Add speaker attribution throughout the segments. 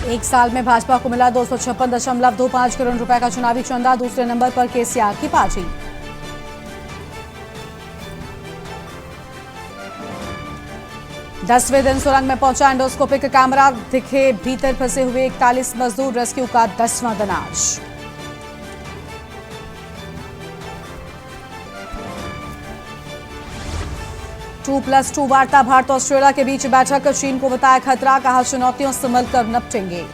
Speaker 1: एक साल में भाजपा को मिला 256.25 करोड़ रुपए का चुनावी चंदा। दूसरे नंबर पर केसीआर की पार्टी। दसवें दिन सुरंग में पहुंचा एंडोस्कोपिक कैमरा, दिखे भीतर फंसे हुए 41 मजदूर। रेस्क्यू का 10वां दिन आज। टू प्लस टू वार्ता, भारत ऑस्ट्रेलिया के बीच बैठक। चीन को बताया खतरा, कहा चुनौतियों से मिलकर निपटेंगे।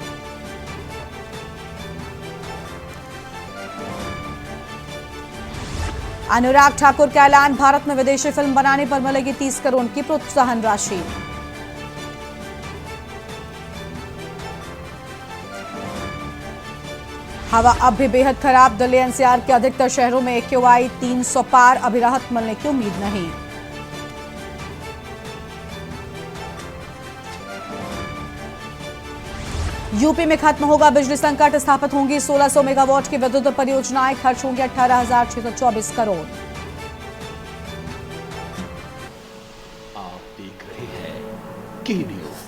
Speaker 1: अनुराग ठाकुर का ऐलान, भारत में विदेशी फिल्म बनाने पर मिलेगी 30 करोड़ की प्रोत्साहन राशि। हवा अब भी बेहद खराब, दिल्ली एनसीआर के अधिकतर शहरों में एक्यूआई 300 पार। अभी राहत मिलने की उम्मीद नहीं। यूपी में खत्म होगा बिजली संकट, स्थापित होंगी 1600 मेगावाट की विद्युत परियोजनाएं। खर्च होंगे 18,624 करोड़।
Speaker 2: आप देख रहे हैं के न्यूज,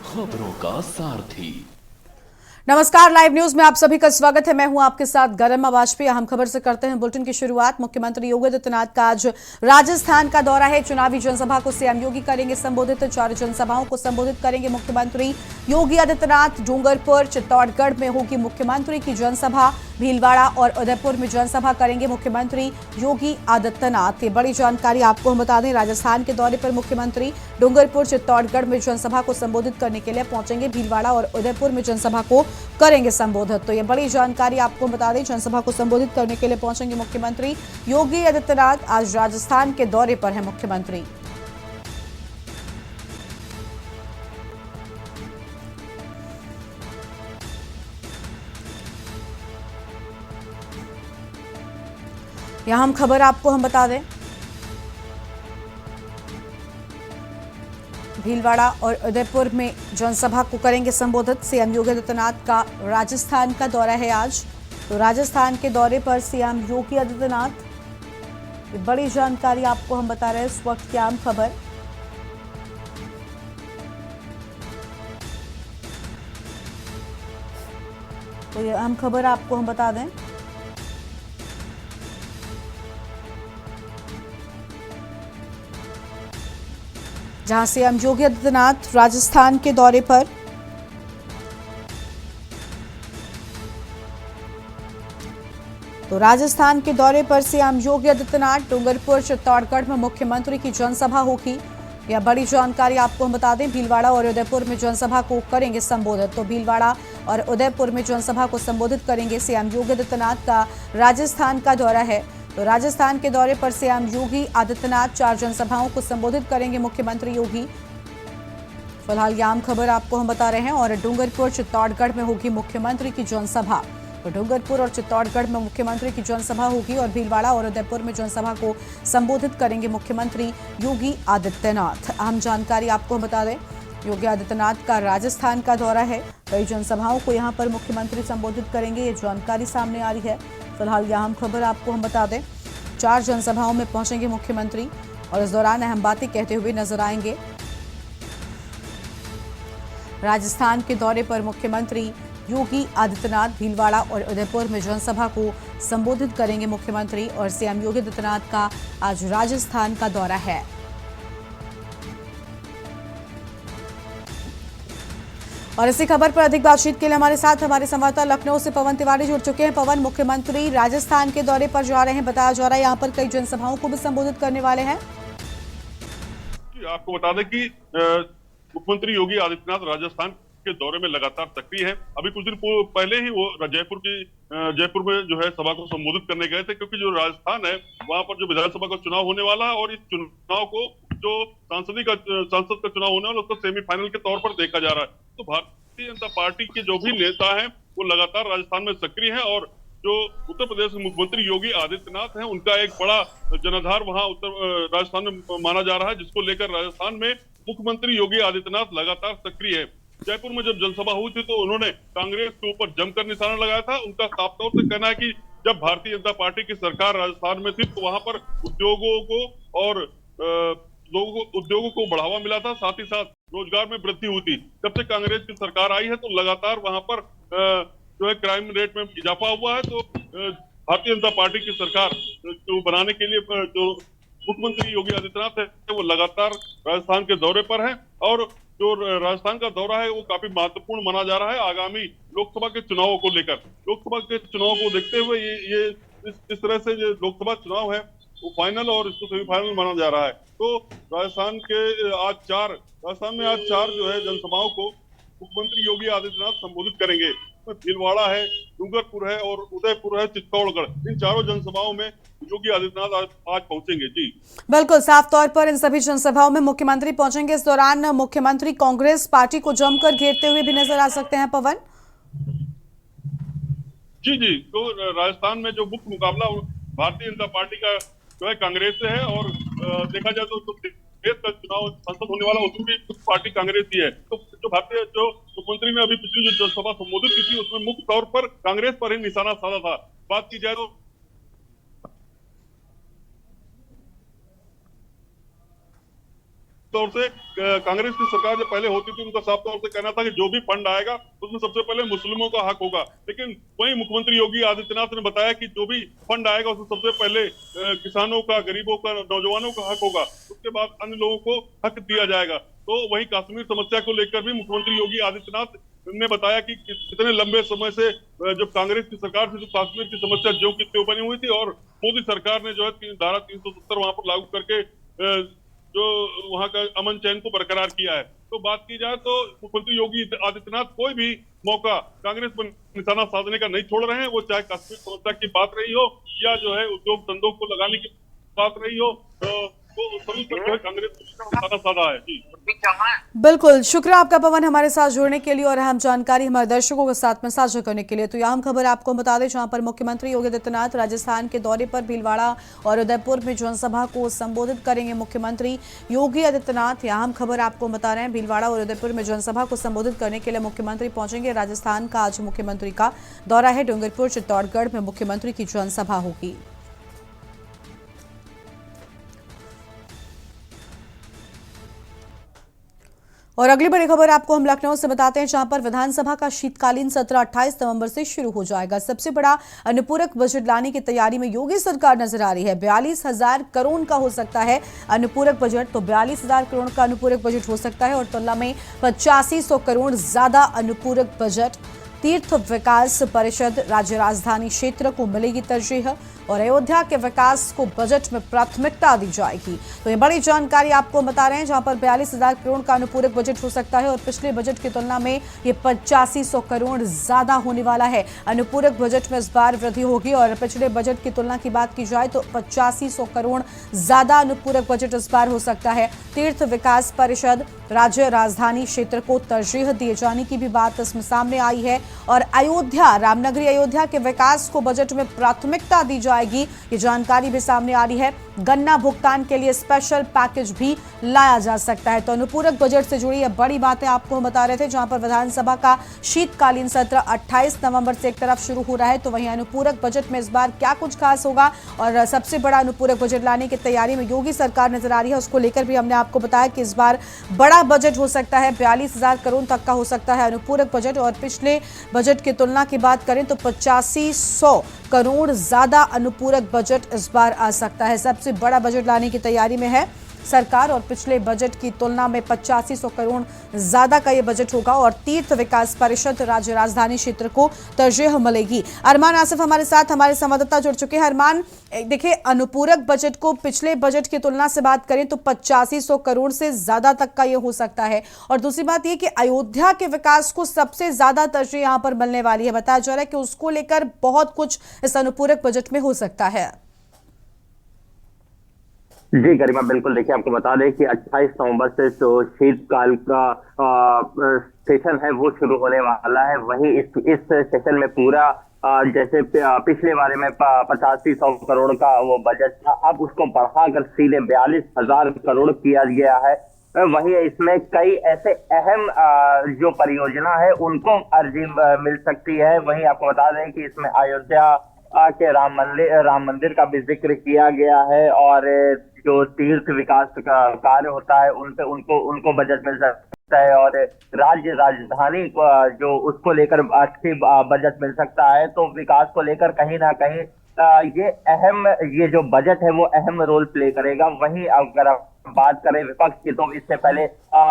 Speaker 2: खबरों का सारथी।
Speaker 1: नमस्कार, लाइव न्यूज में आप सभी का स्वागत है। मैं हूं आपके साथ गरिमा वाजपेयी। अहम खबर से करते हैं बुलेटिन की शुरुआत। मुख्यमंत्री योगी आदित्यनाथ का आज राजस्थान का दौरा है। चुनावी जनसभा को सीएम योगी करेंगे संबोधित। 4 जनसभाओं को संबोधित करेंगे मुख्यमंत्री योगी आदित्यनाथ। डूंगरपुर, चित्तौड़गढ़ में होगी मुख्यमंत्री की जनसभा। भीलवाड़ा और उदयपुर में जनसभा करेंगे मुख्यमंत्री योगी आदित्यनाथ। ये बड़ी जानकारी आपको हम बता दें। राजस्थान के दौरे पर मुख्यमंत्री डूंगरपुर, चित्तौड़गढ़ में जनसभा को संबोधित करने के लिए पहुंचेंगे। भीलवाड़ा और उदयपुर में जनसभा को करेंगे संबोधित। तो ये बड़ी जानकारी आपको बता दें। जनसभा को संबोधित करने के लिए पहुंचेंगे मुख्यमंत्री योगी आदित्यनाथ। आज राजस्थान के दौरे पर है मुख्यमंत्री। यहां हम खबर आपको हम बता दें। भीलवाड़ा और उदयपुर में जनसभा को करेंगे संबोधित। सीएम योगी आदित्यनाथ का राजस्थान का दौरा है आज। तो राजस्थान के दौरे पर सीएम योगी आदित्यनाथ, ये बड़ी जानकारी आपको हम बता रहे हैं इस वक्त की अहम खबर। तो ये अहम खबर आपको हम बता दें। जहां सीएम योगी आदित्यनाथ राजस्थान के दौरे पर सीएम योगी आदित्यनाथ डूंगरपुर, चित्तौड़गढ़ में मुख्यमंत्री की जनसभा होगी। यह बड़ी जानकारी आपको हम बता दें। भीलवाड़ा और उदयपुर में जनसभा को करेंगे संबोधित। तो भीलवाड़ा और उदयपुर में जनसभा को संबोधित करेंगे। सीएम योगी आदित्यनाथ का राजस्थान का दौरा है। तो राजस्थान के दौरे पर सीएम योगी आदित्यनाथ 4 जनसभाओं को संबोधित करेंगे मुख्यमंत्री योगी। फिलहाल यह आम खबर आपको हम बता रहे हैं। और डूंगरपुर, चित्तौड़गढ़ में होगी मुख्यमंत्री की जनसभा। तो डूंगरपुर और चित्तौड़गढ़ में मुख्यमंत्री की जनसभा होगी और भीलवाड़ा और उदयपुर में जनसभा को संबोधित करेंगे मुख्यमंत्री योगी आदित्यनाथ। अहम जानकारी आपको बता दें। योगी आदित्यनाथ का राजस्थान का दौरा है। कई जनसभाओं को यहां पर मुख्यमंत्री संबोधित करेंगे, ये जानकारी सामने आ रही है। फिलहाल यह अहम खबर आपको हम बता दें। 4 जनसभाओं में पहुंचेंगे मुख्यमंत्री और इस दौरान अहम बातें कहते हुए नजर आएंगे। राजस्थान के दौरे पर मुख्यमंत्री योगी आदित्यनाथ भीलवाड़ा और उदयपुर में जनसभा को संबोधित करेंगे मुख्यमंत्री। और सीएम योगी आदित्यनाथ का आज राजस्थान का दौरा है। और इसी खबर पर अधिक बातचीत के लिए हमारे साथ हमारे संवाददाता लखनऊ से पवन तिवारी जुड़ चुके हैं। पवन, मुख्यमंत्री राजस्थान के दौरे पर जा रहे हैं, बताया जा रहा है यहाँ पर कई जनसभाओं को भी संबोधित करने वाले हैं।
Speaker 3: आपको बता दें कि मुख्यमंत्री योगी आदित्यनाथ राजस्थान के दौरे में लगातार सक्रिय हैं। अभी कुछ दिन पहले ही वो जयपुर में जो है सभा को संबोधित करने गए थे, क्योंकि जो राजस्थान है वहां पर जो विधानसभा का चुनाव होने वाला है और इस चुनाव को जो सांसद का चुनाव होने वाला उसका सेमीफाइनल के तौर पर देखा जा रहा है। तो भारतीय जनता पार्टी के जो भी नेता हैं वो लगातार राजस्थान में सक्रिय हैं और जो उत्तर प्रदेश के मुख्यमंत्री योगी आदित्यनाथ हैं उनका एक बड़ा जनाधार वहां राजस्थान में माना जा रहा है, जिसको लेकर राजस्थान में मुख्यमंत्री योगी आदित्यनाथ लगातार सक्रिय है। जयपुर में जब जनसभा हुई थी तो उन्होंने कांग्रेस के ऊपर जमकर निशाना लगाया था। उनका साफ तौर से कहना है कि जब भारतीय जनता पार्टी की सरकार राजस्थान में थी तो वहां पर उद्योगों को और लोगों को, उद्योगों को बढ़ावा मिला था, साथ ही साथ रोजगार में वृद्धि हुई थी। जब से कांग्रेस की सरकार आई है तो लगातार वहां पर जो है क्राइम रेट में इजाफा हुआ है। तो भारतीय जनता पार्टी की सरकार जो बनाने के लिए जो मुख्यमंत्री योगी आदित्यनाथ है वो लगातार राजस्थान के दौरे पर है, और जो राजस्थान का दौरा है वो काफी महत्वपूर्ण माना जा रहा है आगामी लोकसभा के चुनावों को लेकर। लोकसभा के चुनाव को देखते हुए ये इस तरह से जो लोकसभा चुनाव है वो फाइनल और इसको सेमीफाइनल माना जा रहा है। तो राजस्थान में आज चार जो है जनसभाओं को मुख्यमंत्री योगी आदित्यनाथ संबोधित करेंगे। भीलवाड़ा है, डूंगरपुर है और उदयपुर है, चित्तौड़गढ़, इन चारों जनसभाओं में योगी आदित्यनाथ आज पहुंचेंगे। जी
Speaker 1: बिल्कुल, साफ तौर पर इन सभी जनसभाओं में मुख्यमंत्री पहुंचेंगे। इस दौरान मुख्यमंत्री कांग्रेस पार्टी को जमकर घेरते हुए भी नजर आ सकते हैं पवन।
Speaker 3: जी तो राजस्थान में जो मुख्य मुकाबला भारतीय जनता पार्टी का जो है कांग्रेस से है, और देखा जाए तो देश का चुनाव संसद होने वाला उसमें भी पार्टी कांग्रेस ही है। तो जो मुख्यमंत्री ने अभी पिछली जो जनसभा संबोधित की थी उसमें मुख्य तौर पर कांग्रेस पर ही निशाना साधा था। बात की जाए तो तौर से कांग्रेस की सरकार जो पहले होती थी उनका साफ तौर से कहना था कि जो भी फंड आएगा उसमें सबसे पहले मुस्लिमों का हक होगा। लेकिन वहीं मुख्यमंत्री योगी आदित्यनाथ ने बताया कि जो भी फंड आएगा उसमें सबसे पहले किसानों का, गरीबों का, नौजवानों का हक होगा, उसके बाद अन्य लोगों को हक दिया जाएगा। तो वहीं कश्मीर समस्या को लेकर भी मुख्यमंत्री योगी आदित्यनाथ ने बताया कि कितने लंबे समय से जब कांग्रेस की सरकार थी तो कश्मीर की समस्या ज्यों की त्यों बनी हुई थी, और मोदी सरकार ने जो है धारा 370 वहां पर लागू करके जो वहां का अमन चैन को बरकरार किया है। तो बात की जाए तो मुख्यमंत्री योगी आदित्यनाथ कोई भी मौका कांग्रेस पर निशाना साधने का नहीं छोड़ रहे हैं। वो चाहे कश्मीर समस्या की बात रही हो या जो है उद्योग धंधों को लगाने की बात रही हो, तो सभी पर जो है कांग्रेस को निशाना साधा है। जी
Speaker 1: बिल्कुल, शुक्रिया आपका पवन हमारे साथ जुड़ने के लिए और अहम जानकारी हमारे दर्शकों के साथ में साझा करने के लिए। तो यह अहम खबर आपको बता दें, जहां पर मुख्यमंत्री योगी आदित्यनाथ राजस्थान के दौरे पर भीलवाड़ा और उदयपुर में जनसभा को संबोधित करेंगे। मुख्यमंत्री योगी आदित्यनाथ, यह अहम खबर आपको बता रहे हैं, भीलवाड़ा और उदयपुर में जनसभा को संबोधित करने के लिए मुख्यमंत्री पहुंचेंगे। राजस्थान का आज मुख्यमंत्री का दौरा है। डूंगरपुर, चित्तौड़गढ़ में मुख्यमंत्री की जनसभा होगी। और अगली बड़ी खबर आपको हम लखनऊ से बताते हैं, जहां पर विधानसभा का शीतकालीन सत्र 28 नवंबर से शुरू हो जाएगा। सबसे बड़ा अनुपूरक बजट लाने की तैयारी में योगी सरकार नजर आ रही है। 42,000 करोड़ का हो सकता है अनुपूरक बजट, तो 42,000 करोड़ का अनुपूरक बजट हो सकता है और तुलना में 8500 करोड़ ज्यादा अनुपूरक बजट। तीर्थ विकास परिषद राज्य राजधानी क्षेत्र को मिलेगी तरजीह और अयोध्या के विकास को बजट में प्राथमिकता दी जाएगी। तो ये बड़ी जानकारी आपको बता रहे हैं, जहां पर 42,000 करोड़ का अनुपूरक बजट हो सकता है और पिछले बजट की तुलना में ये 8500 करोड़ ज्यादा होने वाला है। अनुपूरक बजट में इस बार वृद्धि होगी और पिछले बजट की तुलना की बात की जाए तो 8500 करोड़ ज्यादा अनुपूरक बजट इस बार हो सकता है। तीर्थ विकास परिषद राज्य राजधानी क्षेत्र को तरजीह दिए जाने की भी बात इसमें सामने आई है और अयोध्या, रामनगरी अयोध्या के विकास को बजट में प्राथमिकता दी जाएगी, ये जानकारी भी सामने आ रही है। गन्ना भुगतान के लिए स्पेशल पैकेज भी लाया जा सकता है। तो अनुपूरक बजट से जुड़ी ये बड़ी बातें आपको हम बता रहे थे, जहां पर विधानसभा का शीतकालीन सत्र 28 नवंबर से एक तरफ शुरू हो रहा है, तो वहीं अनुपूरक बजट में इस बार क्या कुछ खास होगा और सबसे बड़ा अनुपूरक बजट लाने की तैयारी में योगी सरकार नजर आ रही है, उसको लेकर भी हमने आपको बताया कि इस बार बड़ा बजट हो सकता है। 42,000 करोड़ तक का हो सकता है अनुपूरक बजट और पिछले बजट की तुलना की बात करें तो 8500 करोड़ ज्यादा अनुपूरक बजट इस बार आ सकता है। सबसे बड़ा बजट लाने की तैयारी में है सरकार और पिछले बजट की तुलना में 8500 करोड़ ज्यादा का ये बजट होगा और तीर्थ विकास परिषद राज्य राजधानी क्षेत्र को तरजीह मिलेगी। अरमान आसिफ हमारे साथ, हमारे संवाददाता जुड़ चुके हैं। अरमान, देखिए, अनुपूरक बजट को पिछले बजट की तुलना से बात करें तो 8500 करोड़ से ज्यादा तक का ये हो सकता है और दूसरी बात ये कि अयोध्या के विकास को सबसे ज्यादा तरजीह यहाँ पर मिलने वाली है। बताया जा रहा है कि उसको लेकर बहुत कुछ इस अनुपूरक बजट में हो सकता है।
Speaker 4: जी गरिमा, बिल्कुल। देखिए, आपको बता दें कि 28 नवंबर से जो शीतकाल का सेशन है वो शुरू होने वाला है। वहीं इस सेशन में पूरा जैसे पिछले बारे में 8500 करोड़ का वो बजट था, अब उसको बढ़ाकर सीधे 42,000 करोड़ किया गया है। वहीं इसमें कई ऐसे अहम जो परियोजना है उनको अर्जी मिल सकती है। वहीं आपको बता दें कि इसमें अयोध्या के राम मंदिर का भी जिक्र किया गया है और जो तीर्थ विकास का कार्य होता है उन पे उनको उनको बजट मिल सकता है, और राज्य राजधानी जो उसको लेकर अच्छी बजट मिल सकता है। तो विकास को लेकर कहीं ना कहीं ये जो बजट है वो अहम रोल प्ले करेगा। वहीं अगर आप बात करें विपक्ष की, तो इससे पहले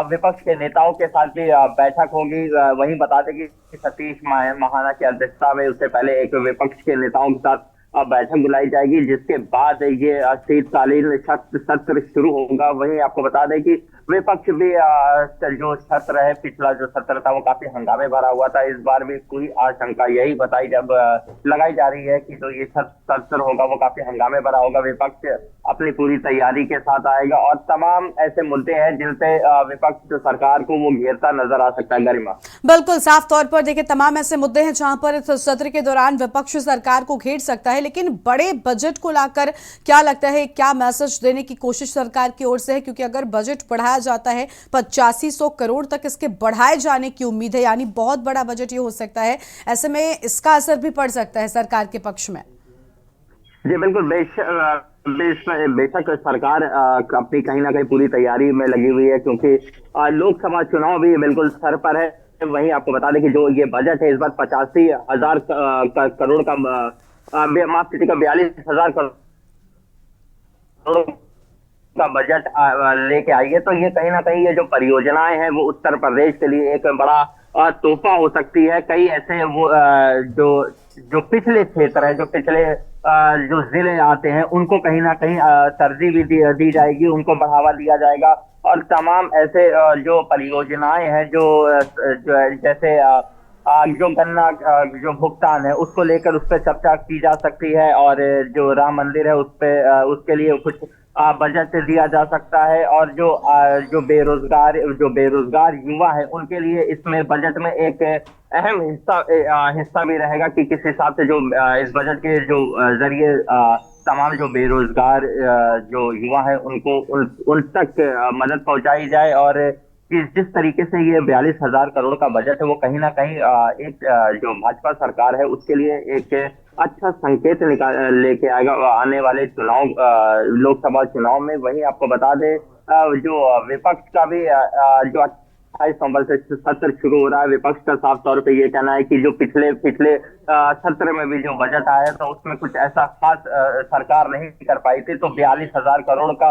Speaker 4: विपक्ष के नेताओं के साथ भी बैठक होगी। वहीं बता दें कि सतीश महाना की अध्यक्षता में उससे पहले एक विपक्ष के नेताओं के साथ बैठक बुलाई जाएगी, जिसके बाद ये शीतकालीन सत्र शुरू होगा। वहीं आपको बता दें कि विपक्ष भी जो सत्र है, पिछला जो सत्र था वो काफी हंगामे भरा हुआ था। इस बार भी पूरी आशंका यही लगाई जा रही है कि जो ये सत्र होगा वो काफी हंगामे भरा होगा। विपक्ष अपनी पूरी तैयारी के साथ आएगा और तमाम ऐसे मुद्दे हैं जिनसे विपक्ष जो सरकार को वो घेरता नजर आ सकता है। गरिमा,
Speaker 1: बिल्कुल साफ तौर पर देखिए, तमाम ऐसे मुद्दे हैं जहां पर इस सत्र के दौरान विपक्ष सरकार को घेर सकता है, लेकिन बड़े बजट को लाकर क्या लगता है, क्या मैसेज देने की कोशिश सरकार की ओर से है? क्योंकि अगर बजट बढ़ाया जाता है 8500 करोड़ तक इसके बढ़ाए जाने की उम्मीद है, यानी बहुत बड़ा बजट ये हो सकता है। ऐसे में इसका असर भी पड़ सकता है सरकार के पक्ष में।
Speaker 4: जी बिल्कुल, बेशक सरकार अपनी कहीं ना कहीं पूरी तैयारी में लगी हुई है, क्योंकि लोकसभा चुनाव भी बिल्कुल सर पर है। वहीं आपको बता दें कि जो ये बजट है इस बार 85,000 करोड़ का, माफ कीजिएगा 42,000 करोड़ का बजट लेके आई है। तो ये कहीं ना कहीं ये जो परियोजनाएं हैं वो उत्तर प्रदेश के लिए एक बड़ा तोहफा हो सकती है। कई ऐसे वो जो पिछले क्षेत्र है, जो पिछले जो जिले आते हैं, उनको कहीं ना कहीं तरजीह भी दी जाएगी, उनको बढ़ावा दिया जाएगा। और तमाम ऐसे जो परियोजनाएं हैं जो जैसे जो गन्ना जो भुगतान है उसको लेकर उस पर चर्चा की जा सकती है, और जो राम मंदिर है उस पे उसके लिए कुछ बजट दिया जा सकता है। और जो बेरोजगार युवा है उनके लिए इसमें बजट में एक अहम हिस्सा भी रहेगा कि किस हिसाब से जो इस बजट के जो जरिए तमाम जो बेरोजगार जो युवा है उनको उन तक मदद पहुंचाई जाए। और जिस तरीके से ये 42,000 करोड़ का बजट है वो कहीं ना कहीं एक जो भाजपा सरकार है उसके लिए एक अच्छा संकेत लेके आएगा आने वाले लोकसभा चुनाव में। वहीं आपको बता दें जो विपक्ष का भी जो 28 नवंबर से सत्र शुरू हो रहा है, विपक्ष का साफ तौर पे ये कहना है कि जो पिछले सत्र में भी जो बजट आया था उसमें कुछ ऐसा खास सरकार नहीं कर पाई थी, तो 42,000 करोड़ का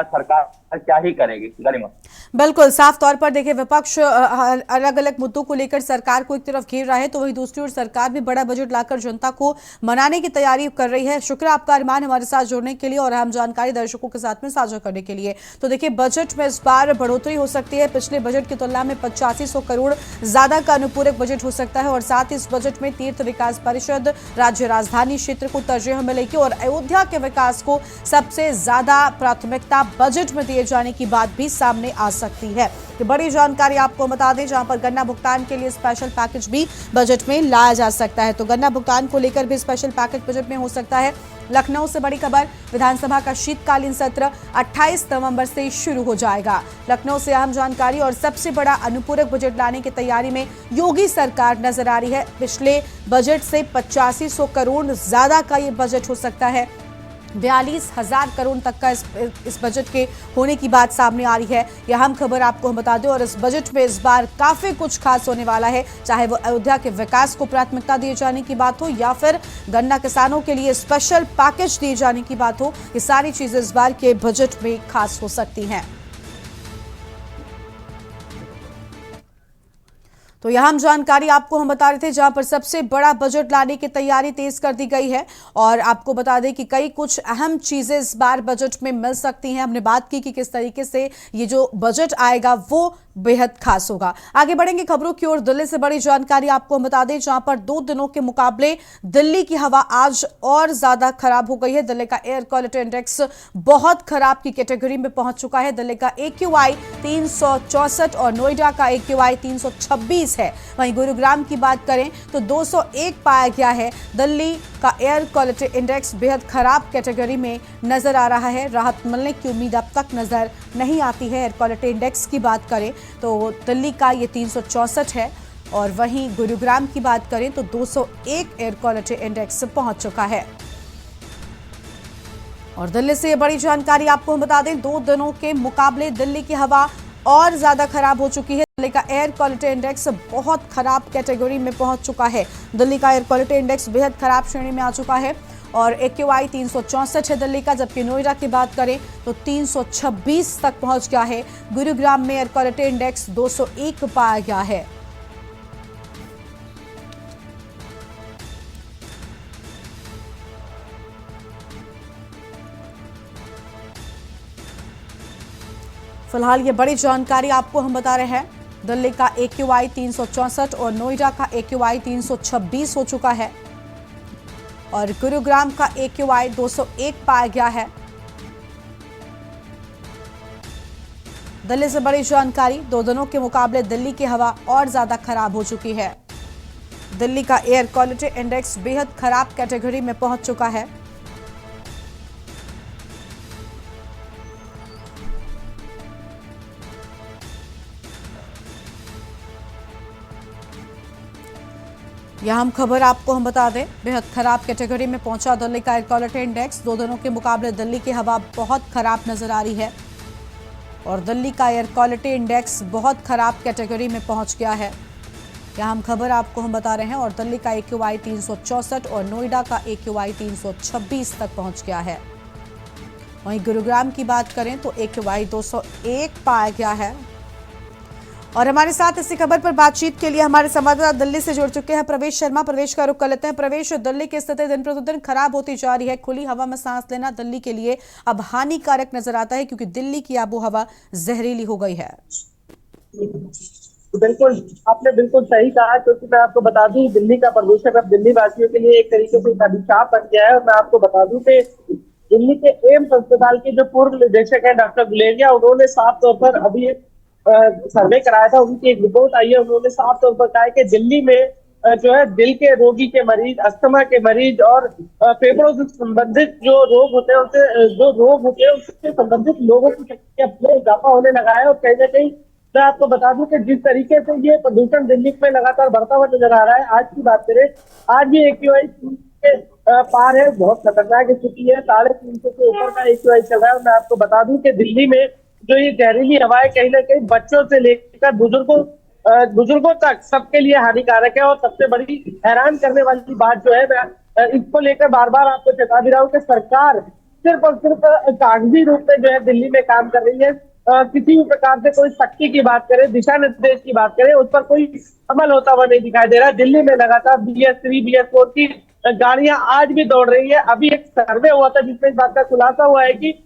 Speaker 4: सरकार क्या ही करेगी। गरिमा,
Speaker 1: बिल्कुल साफ तौर पर देखिए, विपक्ष अलग अलग मुद्दों को लेकर सरकार को एक तरफ घेर रहा है, तो वही दूसरी ओर सरकार भी बड़ा बजट लाकर जनता को मनाने की तैयारी कर रही है। शुक्र आपका अरमान हमारे साथ जुड़ने के लिए और अहम जानकारी दर्शकों के साथ में साझा करने के लिए। तो देखिए, बजट में इस बार बढ़ोतरी हो सकती है, पिछले बजट की तुलना में 8500 करोड़ ज्यादा का अनुपूरक बजट हो सकता है। और साथ ही इस बजट में तीर्थ विकास परिषद, राज्य राजधानी क्षेत्र को तरजीह मिलेगी और अयोध्या के विकास को सबसे ज्यादा प्राथमिकता बजट में दिए जाने की बात भी सामने आ सकती है। तो बड़ी जानकारी आपको बता दें, जहां पर गन्ना भुगतान के लिए स्पेशल पैकेज भी बजट में लाया जा सकता है। तो गन्ना भुगतान को लेकर भी स्पेशल पैकेज बजट में हो सकता है। लखनऊ से बड़ी खबर, विधानसभा का शीतकालीन सत्र 28 नवंबर से शुरू हो जाएगा। लखनऊ से अहम जानकारी और सबसे बड़ा अनुपूरक बजट लाने की तैयारी में योगी सरकार नजर आ रही है। पिछले बजट से 8500 करोड़ ज्यादा का ये बजट हो सकता है। 42,000 करोड़ तक का इस बजट के होने की बात सामने आ रही है। यह अहम खबर आपको हम बता दें। और इस बजट में इस बार काफी कुछ खास होने वाला है, चाहे वो अयोध्या के विकास को प्राथमिकता दिए जाने की बात हो या फिर गन्ना किसानों के लिए स्पेशल पैकेज दिए जाने की बात हो। ये सारी चीजें इस बार के बजट में खास हो सकती हैं। तो यह हम जानकारी आपको हम बता रहे थे, जहां पर सबसे बड़ा बजट लाने की तैयारी तेज कर दी गई है। और आपको बता दें कि कई कुछ अहम चीजें इस बार बजट में मिल सकती हैं। हमने बात की कि किस तरीके से ये जो बजट आएगा वो बेहद खास होगा। आगे बढ़ेंगे खबरों की ओर। दिल्ली से बड़ी जानकारी आपको हम बता दें, जहां पर 2 दिनों के मुकाबले दिल्ली की हवा आज और ज्यादा खराब हो गई है। दिल्ली का एयर क्वालिटी इंडेक्स बहुत खराब की कैटेगरी में पहुंच चुका है। दिल्ली का AQI 364 और नोएडा का AQI 326 है। वहीं गुरुग्राम की बात करें तो 201 पाया गया है। दिल्ली का एयर क्वालिटी इंडेक्स बेहद खराब कैटेगरी में नजर आ रहा है। राहत मिलने की उम्मीद अब तक नजर नहीं आती है। एयर क्वालिटी इंडेक्स की बात करें तो दिल्ली का ये 364 है और वहीं गुरुग्राम की बात करें तो 201 एयर क्वालिटी इंडेक्स पहुंच चुका है। और दिल्ली से ये बड़ी जानकारी आपको हम बता दें, 2 दिनों के मुकाबले दिल्ली की हवा और ज्यादा खराब हो चुकी है। दिल्ली का एयर क्वालिटी इंडेक्स बहुत खराब कैटेगरी में पहुंच चुका है। दिल्ली का एयर क्वालिटी इंडेक्स बेहद खराब श्रेणी में आ चुका है और AQI 364 है दिल्ली का, जबकि नोएडा की बात करें तो 326 तक पहुंच गया है। गुरुग्राम में एयर क्वालिटी इंडेक्स 201 पाया गया है। फिलहाल ये बड़ी जानकारी आपको हम बता रहे हैं। दिल्ली का AQI 364 और नोएडा का AQI 326 हो चुका है और गुरुग्राम का AQI 201 पाया गया है। दिल्ली से बड़ी जानकारी, 2 दिनों के मुकाबले दिल्ली की हवा और ज्यादा खराब हो चुकी है। दिल्ली का एयर क्वालिटी इंडेक्स बेहद खराब कैटेगरी में पहुंच चुका है। यह हम खबर आपको हम बता दें, बेहद खराब कैटेगरी में पहुंचा दिल्ली का एयर क्वालिटी इंडेक्स। 2 दिनों के मुकाबले दिल्ली की हवा बहुत खराब नजर आ रही है और दिल्ली का एयर क्वालिटी इंडेक्स बहुत खराब कैटेगरी में पहुंच गया है। यह हम खबर आपको हम बता रहे हैं और दिल्ली का AQI 364 और नोएडा का AQI 326 तक पहुंच गया है। वहीं गुरुग्राम की बात करें तो AQI 201 पाया गया है। और हमारे साथ इसी खबर पर बातचीत के लिए हमारे संवाददाता दिल्ली से जुड़ चुके हैं प्रवेश शर्मा। प्रवेश का रुख कर लेते हैं। प्रवेश, दिल्ली की स्थिति दिन प्रतिदिन खराब होती जा रही है। खुली हवा में सांस लेना दिल्ली के लिए अब हानिकारक नजर आता है क्योंकि दिल्ली की आबोहवा जहरीली हो गई है।
Speaker 5: बिल्कुल, आपने बिल्कुल सही कहा, क्योंकि मैं आपको बता दूं दिल्ली का प्रदूषण अब दिल्ली वासियों के लिए एक तरीके से एक अभिशाप बन गया है। और मैं आपको बता दूं कि दिल्ली के एम्स अस्पताल के जो पूर्व निदेशक हैं डॉक्टर गुलेरिया, उन्होंने साफ तौर पर अभी एक सर्वे कराया था, उनकी एक रिपोर्ट आई है। उन्होंने साफ तौर पर कहा है कि दिल्ली में जो है दिल के रोगी के मरीज, अस्थमा के मरीज और फेफड़ों से संबंधित जो रोग होते हैं उससे संबंधित लोगों की संख्या में इजाफा होने लगा है। और कहीं ना कहीं मैं आपको बता दूं कि जिस तरीके से ये प्रदूषण दिल्ली में लगातार बढ़ता हुआ नजर आ रहा है, आज की बात करें, आज भी AQI 3 के पार है, बहुत खतरनाक स्थिति है। 350 से ऊपर का AQI चल रहा है। और मैं आपको बता दूं कि दिल्ली में जो ये जहरीली हवाएं कहीं ना कहीं बच्चों से लेकर बुजुर्गों तक सबके लिए हानिकारक है। और सबसे बड़ी हैरान करने वाली बात जो है, मैं इसको लेकर बार बार आपको चेता भी रहा हूँ कि सरकार सिर्फ और सिर्फ कागजी रूप में जो है दिल्ली में काम कर रही है। किसी भी प्रकार से कोई सख्ती की बात करें, दिशा निर्देश की बात करें, उस पर कोई अमल होता हुआ नहीं दिखाई दे रहा। दिल्ली में लगातार BS3 BS4 की गाड़ियां आज भी दौड़ रही है। अभी एक सर्वे हुआ था जिसमें इस बात का खुलासा हुआ है कि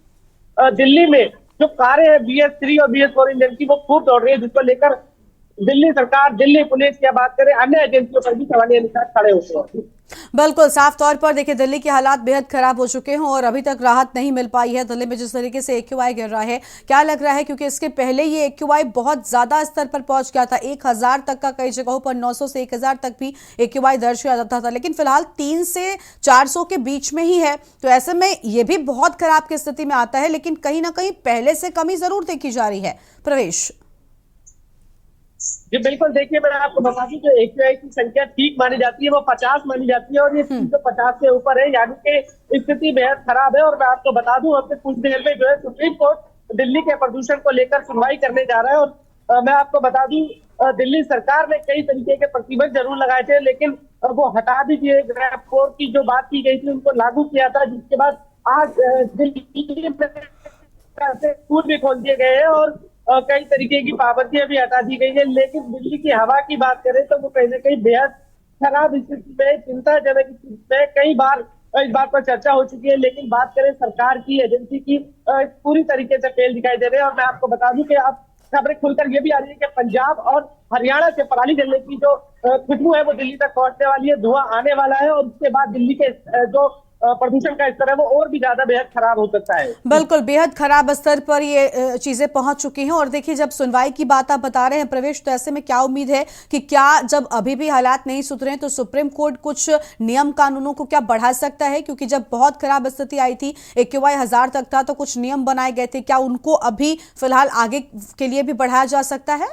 Speaker 5: दिल्ली में जो कारें हैं BS3 और BS4 इंजन की, वो खूब दौड़ रही है, जिसको लेकर दिल्ली सरकार, दिल्ली पुलिस की बात करें, अन्य एजेंसियों पर भी सवालिया निशान खड़े होते हैं।
Speaker 1: बिल्कुल, साफ तौर पर देखिए दिल्ली के हालात बेहद खराब हो चुके हैं और अभी तक राहत नहीं मिल पाई है। दिल्ली में जिस तरीके से AQI गिर रहा है, क्या लग रहा है, क्योंकि इसके पहले ये AQI बहुत ज्यादा स्तर पर पहुंच गया था, 1000 तक का, कई जगहों पर 900 से 1000 तक भी AQI दर्ज किया जाता था, लेकिन फिलहाल 3 से 400 के बीच में ही है। तो ऐसे में ये भी बहुत खराब की स्थिति में आता है, लेकिन कहीं ना कहीं पहले से कमी जरूर देखी जा रही है। प्रवेश
Speaker 5: जी बिल्कुल, देखिए मैं आपको बता दूं जो AQI की संख्या ठीक मानी जाती है वो 50 मानी जाती है और ये 350 से ऊपर है, यानी कि स्थिति बेहद खराब है। और मैं आपको बता दूं अब से कुछ देर में जो है सुप्रीम कोर्ट दिल्ली के प्रदूषण को लेकर सुनवाई करने जा रहा है। और मैं आपको बता दूं दिल्ली सरकार ने कई तरीके के प्रतिबंध जरूर लगाए थे, लेकिन वो हटा भी दिए। ग्रैब 4 की जो बात की गई थी उनको लागू किया था, जिसके बाद आज दिल्ली में स्कूल भी खोल दिए गए हैं और कई तरीके की पाबंदियां भी हटा दी गई है। लेकिन दिल्ली की हवा की बात करें तो वो कहीं ना कहीं बेहद खराब स्थिति में, चिंताजनक स्थिति में, कई बार इस बात पर चर्चा हो चुकी है। लेकिन बात करें सरकार की, एजेंसी की, पूरी तरीके से फेल दिखाई दे रहे हैं। और मैं आपको बता दूं कि आप खबरें खुलकर ये भी आ रही है कि पंजाब और हरियाणा से पराली जलने की जो खुशबू है वो दिल्ली तक पहुंचने वाली है, धुआं आने वाला है और उसके बाद दिल्ली के जो प्रदूषण का स्तर है वो और भी ज्यादा बेहद खराब हो सकता है।
Speaker 1: बिल्कुल, बेहद खराब स्तर पर ये चीजें पहुंच चुकी हैं। और देखिए जब सुनवाई की बात आप बता रहे हैं प्रवेश, तो ऐसे में क्या उम्मीद है कि क्या जब अभी भी हालात नहीं सुधरे तो सुप्रीम कोर्ट कुछ नियम कानूनों को क्या बढ़ा सकता है? क्योंकि जब बहुत खराब स्थिति आई थी, AQI 1000 तक था, तो कुछ नियम बनाए गए थे, क्या उनको अभी फिलहाल आगे के लिए भी बढ़ाया जा सकता है?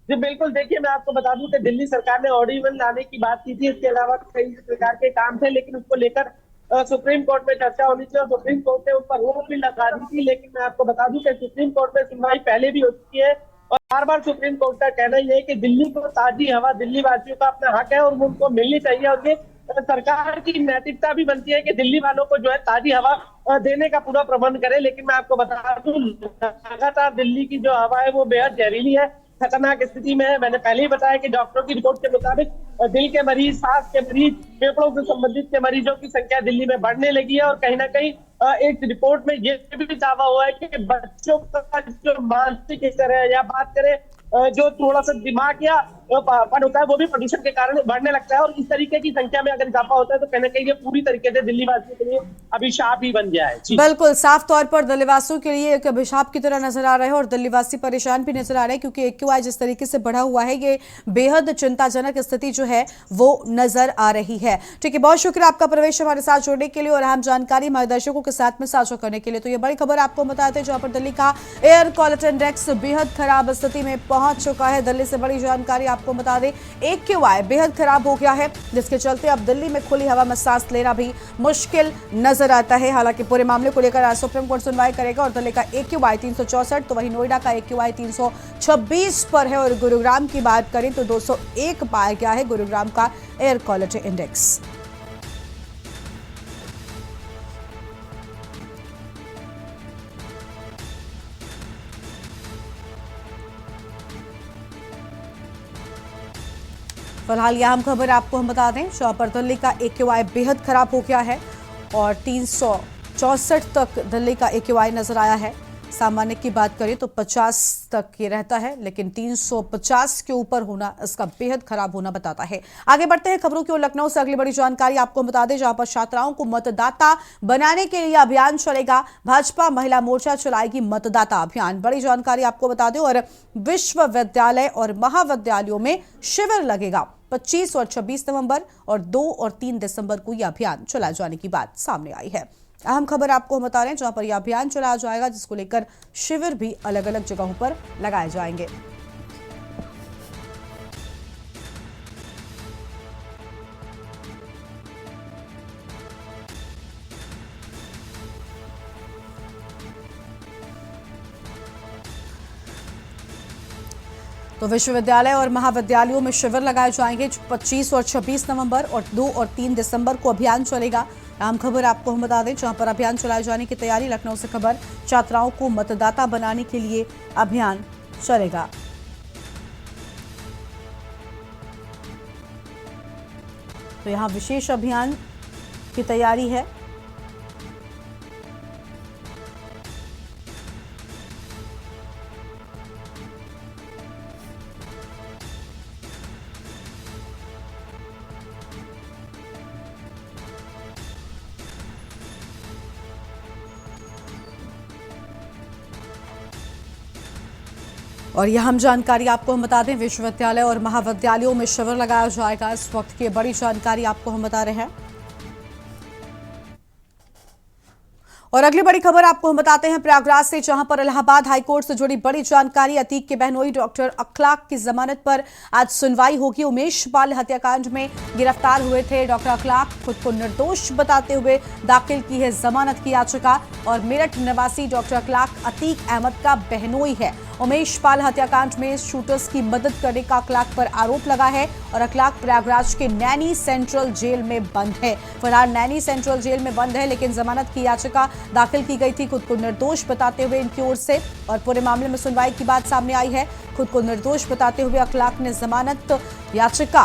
Speaker 5: जी बिल्कुल, देखिए मैं आपको बता दूं कि दिल्ली सरकार ने ऑर्डिनल लाने की बात की थी, इसके अलावा कई प्रकार के काम थे, लेकिन उसको लेकर सुप्रीम कोर्ट में चर्चा होनी चाहिए और सुप्रीम कोर्ट ने उस पर रोक भी लगा दी थी। लेकिन मैं आपको बता दूं कि सुप्रीम कोर्ट में सुनवाई पहले भी हो चुकी है और बार बार सुप्रीम कोर्ट का कहना यह है कि दिल्ली को ताजी हवा, दिल्ली वासियों का अपना हक है और वो उनको मिलनी चाहिए। और ये सरकार की नैतिकता भी बनती है कि दिल्ली वालों को जो है ताजी हवा देने का पूरा प्रबंध करे। लेकिन मैं आपको बता दूं, लगातार दिल्ली की जो हवा है वो बेहद जहरीली है, खतरनाक स्थिति में है। मैंने पहले ही बताया कि डॉक्टरों की रिपोर्ट के मुताबिक दिल के मरीज, सांस के मरीज, फेफड़ों से संबंधित के मरीजों की संख्या दिल्ली में बढ़ने लगी है। और कहीं ना कहीं एक रिपोर्ट में ये भी दावा हुआ है कि बच्चों का जो मानसिक स्तर है या बात करें जो थोड़ा सा दिमाग या पन होता है वो भी प्रदूषण के कारण बढ़ने लगता है। और इस तरीके की संख्या में अगर इजाफा होता है तो कहीं ना कहीं ये पूरी तरीके से दिल्ली वासियों के लिए अभिशाप ही बन गया है।
Speaker 1: बिल्कुल, साफ तौर पर दिल्ली वासियों के लिए एक अभिशाप की तरह नजर आ रहा है और दिल्ली वासी परेशान भी नजर आ रहे हैं क्योंकि AQI जिस तरीके से बढ़ा हुआ है ये बेहद चिंताजनक स्थिति जो है वो नजर आ रही है। ठीक है, बहुत शुक्रिया आपका प्रवेश हमारे साथ जुड़ने के लिए और अहम जानकारी हमारे दर्शकों के साथ में साझा करने के लिए। तो ये बड़ी खबर आपको बताते हैं जहां पर दिल्ली का एयर क्वालिटी इंडेक्स बेहद खराब स्थिति में पहुंच चुका है। दिल्ली से बड़ी जानकारी आपको बता दें, AQI बेहद खराब हो गया है जिसके चलते अब दिल्ली में खुली हवा में सांस लेना भी मुश्किल नजर आता है। हालांकि पूरे मामले को लेकर आज सुप्रीम कोर्ट सुनवाई करेगा और दिल्ली का AQI 364 तो वहीं नोएडा का AQI 326 पर है और गुरुग्राम की बात करें तो 201 पाया गया है गुरुग्राम का एयर क्वालिटी इंडेक्स। फिलहाल यह अहम खबर आपको हम बता दें, जहां पर दिल्ली का AQI बेहद खराब हो गया है और 364 तक दिल्ली का AQI नजर आया है। सामान्य की बात करें तो 50 तक ये रहता है, लेकिन 350 के ऊपर होना इसका बेहद खराब होना बताता है। आगे बढ़ते हैं खबरों की ओर। लखनऊ से अगली बड़ी जानकारी आपको बता दें, जहां पर छात्राओं को मतदाता बनाने के लिए अभियान चलेगा। भाजपा महिला मोर्चा चलाएगी मतदाता अभियान, बड़ी जानकारी आपको बता दें। और विश्वविद्यालय और महाविद्यालयों में शिविर लगेगा 25 और 26 नवंबर और 2 और 3 दिसंबर को यह अभियान चलाए जाने की बात सामने आई है। अहम खबर आपको हम बता रहे हैं, जहां पर यह अभियान चलाया जाएगा जिसको लेकर शिविर भी अलग अलग जगहों पर लगाए जाएंगे। तो विश्वविद्यालय और महाविद्यालयों में शिविर लगाए जाएंगे 25 और 26 नवंबर और 2 और 3 दिसंबर को अभियान चलेगा। अहम खबर आपको हम बता दें, जहां पर अभियान चलाए जाने की तैयारी। लखनऊ से खबर, छात्राओं को मतदाता बनाने के लिए अभियान चलेगा। तो यहां विशेष अभियान की तैयारी है। और यह हम जानकारी आपको हम बता दें, विश्वविद्यालय और महाविद्यालयों में शिविर लगाया जाएगा। इस वक्त की बड़ी जानकारी आपको हम बता रहे हैं। और अगली बड़ी खबर आपको हम बताते हैं प्रयागराज से, जहां पर इलाहाबाद हाईकोर्ट से जुड़ी बड़ी जानकारी। अतीक के बहनोई डॉक्टर अखलाक की जमानत पर आज सुनवाई होगी। उमेश पाल हत्याकांड में गिरफ्तार हुए थे डॉक्टर अखलाक, खुद को निर्दोष बताते हुए दाखिल की है जमानत की याचिका। और मेरठ निवासी डॉक्टर अखलाक अतीक अहमद का बहनोई है। उमेश पाल हत्याकांड में शूटर्स की मदद करने का अखलाक पर आरोप लगा है और अखलाक प्रयागराज के नैनी सेंट्रल जेल में बंद है। फिलहाल नैनी सेंट्रल जेल में बंद है, लेकिन जमानत की याचिका दाखिल की गई थी खुद को निर्दोष बताते हुए इनकी ओर से। और पूरे मामले में सुनवाई की बात सामने आई है। खुद को निर्दोष बताते हुए अखलाक ने जमानत याचिका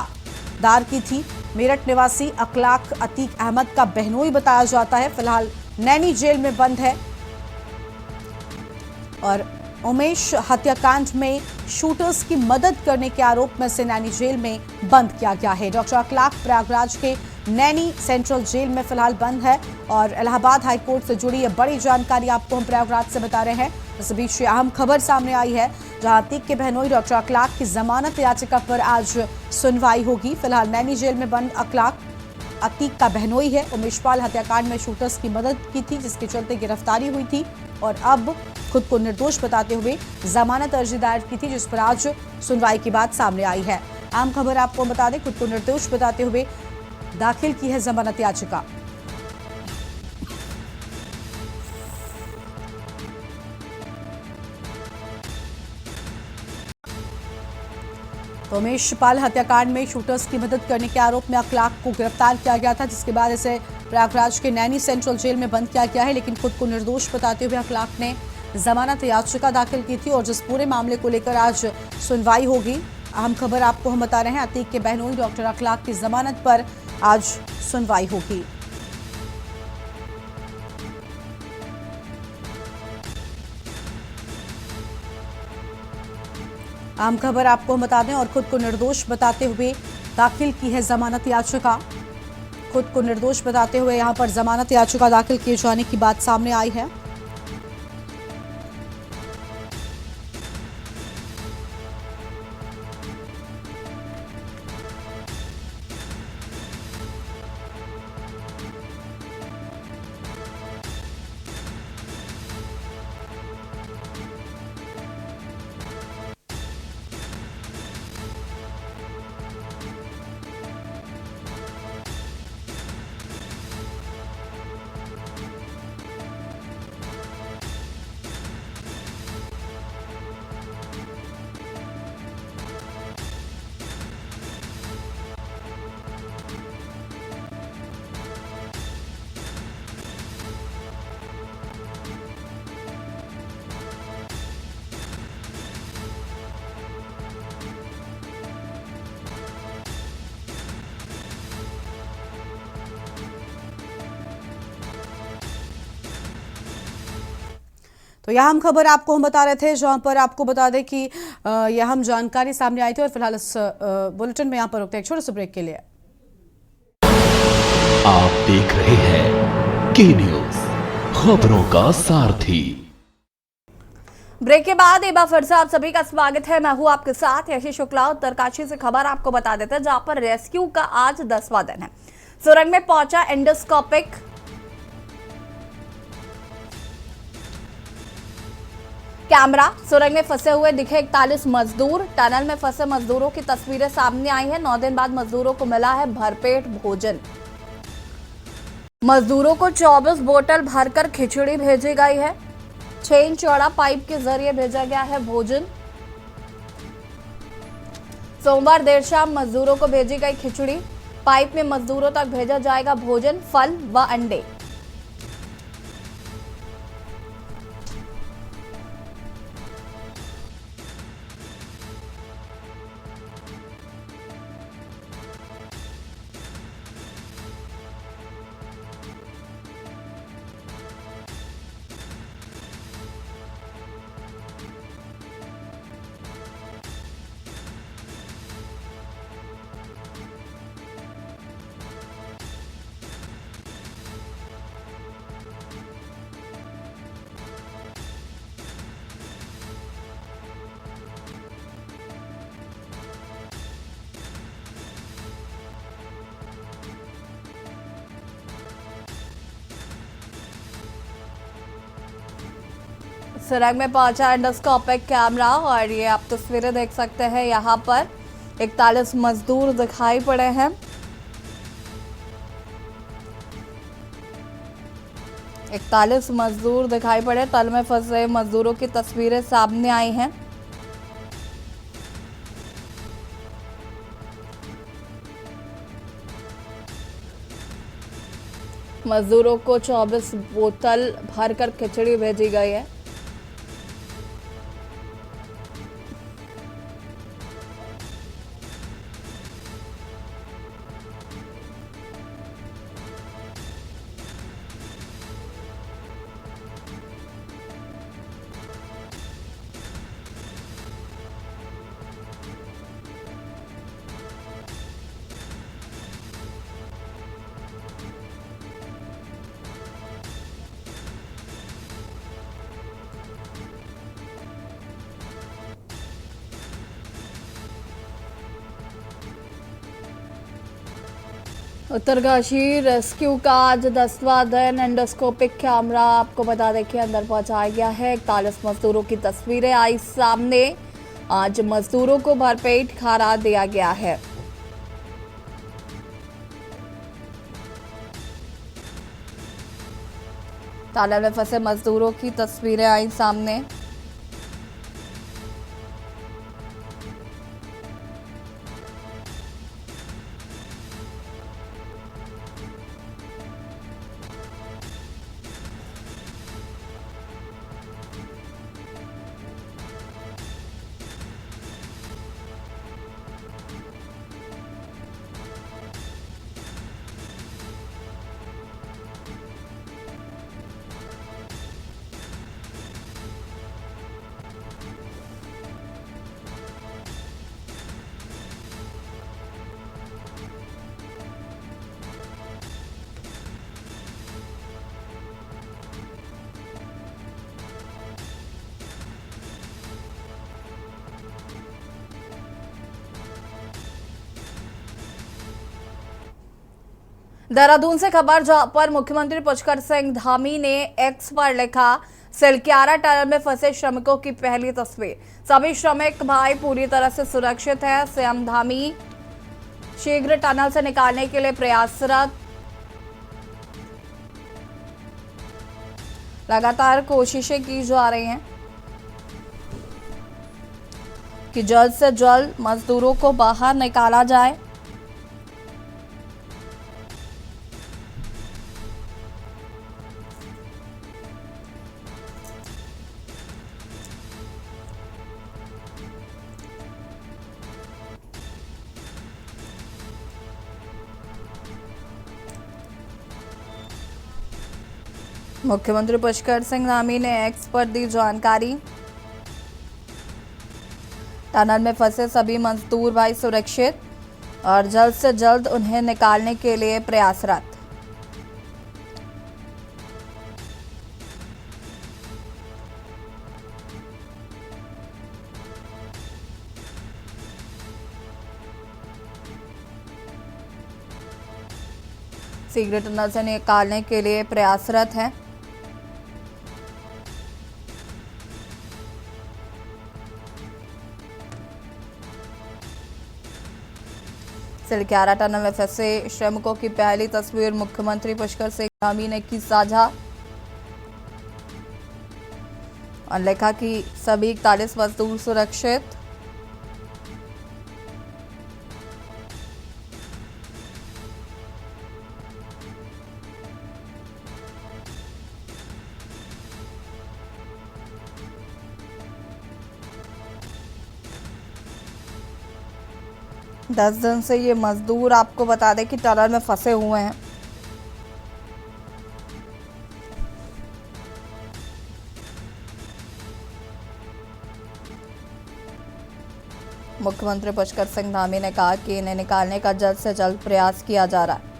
Speaker 1: दायर की थी। मेरठ निवासी अखलाक अतीक अहमद का बहनोई बताया जाता है। फिलहाल नैनी जेल में बंद है और उमेश हत्याकांड में शूटर्स की मदद करने के आरोप में से नैनी जेल में बंद किया गया है। डॉक्टर अखलाक प्रयागराज के नैनी सेंट्रल जेल में फिलहाल बंद है। और इलाहाबाद हाईकोर्ट से जुड़ी यह बड़ी जानकारी आपको हम प्रयागराज से बता रहे हैं। इस बीच अहम खबर सामने आई है, जहां अतीक के बहनोई डॉक्टर अखलाक की जमानत याचिका पर आज सुनवाई होगी। फिलहाल नैनी जेल में बंद अखलाक अतीक का बहनोई है। उमेश पाल हत्याकांड में शूटर्स की मदद की थी, जिसके चलते गिरफ्तारी हुई थी और अब खुद को निर्दोष बताते हुए जमानत अर्जी दायर की थी, जिस पर आज सुनवाई की बात सामने आई है। आम खबर आपको बता दें, खुद को निर्दोष बताते हुए दाखिल की है जमानत याचिका। तो उमेश पाल हत्याकांड में शूटर्स की मदद करने के आरोप में अखलाक को गिरफ्तार किया गया था, जिसके बाद इसे प्रयागराज के नैनी सेंट्रल जेल में बंद किया गया है। लेकिन खुद को निर्दोष बताते हुए अखलाक ने जमानत याचिका दाखिल की थी और जिस पूरे मामले को लेकर आज सुनवाई होगी। अहम खबर आपको हम बता रहे हैं, अतीक के बहनोई डॉक्टर अखलाक की जमानत पर आज सुनवाई होगी। अहम खबर आपको हम बता दें, और खुद को निर्दोष बताते हुए दाखिल की है जमानत याचिका। खुद को निर्दोष बताते हुए यहां पर जमानत याचिका दाखिल किए जाने की बात सामने आई है। तो यह हम खबर आपको हम बता रहे थे, जहां पर आपको बता दें कि यह हम जानकारी सामने आई थी। और फिलहाल इस बुलेटिन में यहां पर रुकते हैं एक छोटे से ब्रेक के लिए।
Speaker 2: आप देख रहे हैं के न्यूज, खबरों का सारथी।
Speaker 6: ब्रेक के बाद एक बार फिर से आप सभी का स्वागत है। मैं हूं आपके साथ यशी शुक्ला। उत्तरकाशी से खबर आपको बता देते हैं, जहां पर रेस्क्यू का आज 10वां दिन है। सुरंग में पहुंचा एंडोस्कोपिक कैमरा। सुरंग में फंसे हुए दिखे 41 मजदूर। टनल में फंसे मजदूरों की तस्वीरें सामने आई हैं। 9 दिन बाद मजदूरों को मिला है भरपेट भोजन। मजदूरों को 24 बोतल भरकर खिचड़ी भेजी गई है। 6 इंच चौड़ा पाइप के जरिए भेजा गया है भोजन। सोमवार देर शाम मजदूरों को भेजी गई खिचड़ी। पाइप में मजदूरों तक भेजा जाएगा भोजन, फल व अंडे। सुरंग में पहुंचा एंडोस्कोपिक कैमरा और ये आप तस्वीरें देख सकते हैं। यहाँ पर 41 मजदूर दिखाई पड़े हैं। इकतालीस मजदूर दिखाई पड़े। तल में फंसे मजदूरों की तस्वीरें सामने आई हैं। मजदूरों को 24 बोतल भरकर खिचड़ी भेजी गई है। उत्तरकाशी रेस्क्यू का आज 10वां दिन। एंडोस्कोपिक कैमरा आपको बता दें कि अंदर पहुंचाया गया है। 41 मजदूरों की तस्वीरें आई सामने। आज मजदूरों को भरपेट खाना दिया गया है। तालाब में फंसे मजदूरों की तस्वीरें आई सामने। देहरादून से खबर जहां पर मुख्यमंत्री पुष्कर सिंह धामी ने एक्स पर लिखा, सिलक्यारा टनल में फंसे श्रमिकों की पहली तस्वीर। सभी श्रमिक भाई पूरी तरह से सुरक्षित हैं। सीएम धामी शीघ्र टनल से निकालने के लिए प्रयासरत। लगातार कोशिशें की जा रही हैं कि जल्द से जल्द मजदूरों को बाहर निकाला जाए। मुख्यमंत्री पुष्कर सिंह धामी ने एक्स पर दी जानकारी। टनल में फंसे सभी मजदूर भाई सुरक्षित और जल्द से जल्द उन्हें निकालने के लिए प्रयासरत। शीघ्र टनल से निकालने के लिए प्रयासरत हैं। सिलक्यारा टनल में फंसे श्रमिकों की पहली तस्वीर मुख्यमंत्री पुष्कर सिंह धामी ने की साझा और लिखा कि सभी 41 मजदूर सुरक्षित। दस दिन से ये मजदूर आपको बता दें कि टनल में फंसे हुए हैं। मुख्यमंत्री पुष्कर सिंह धामी ने कहा कि इन्हें निकालने का जल्द से जल्द प्रयास किया जा रहा है।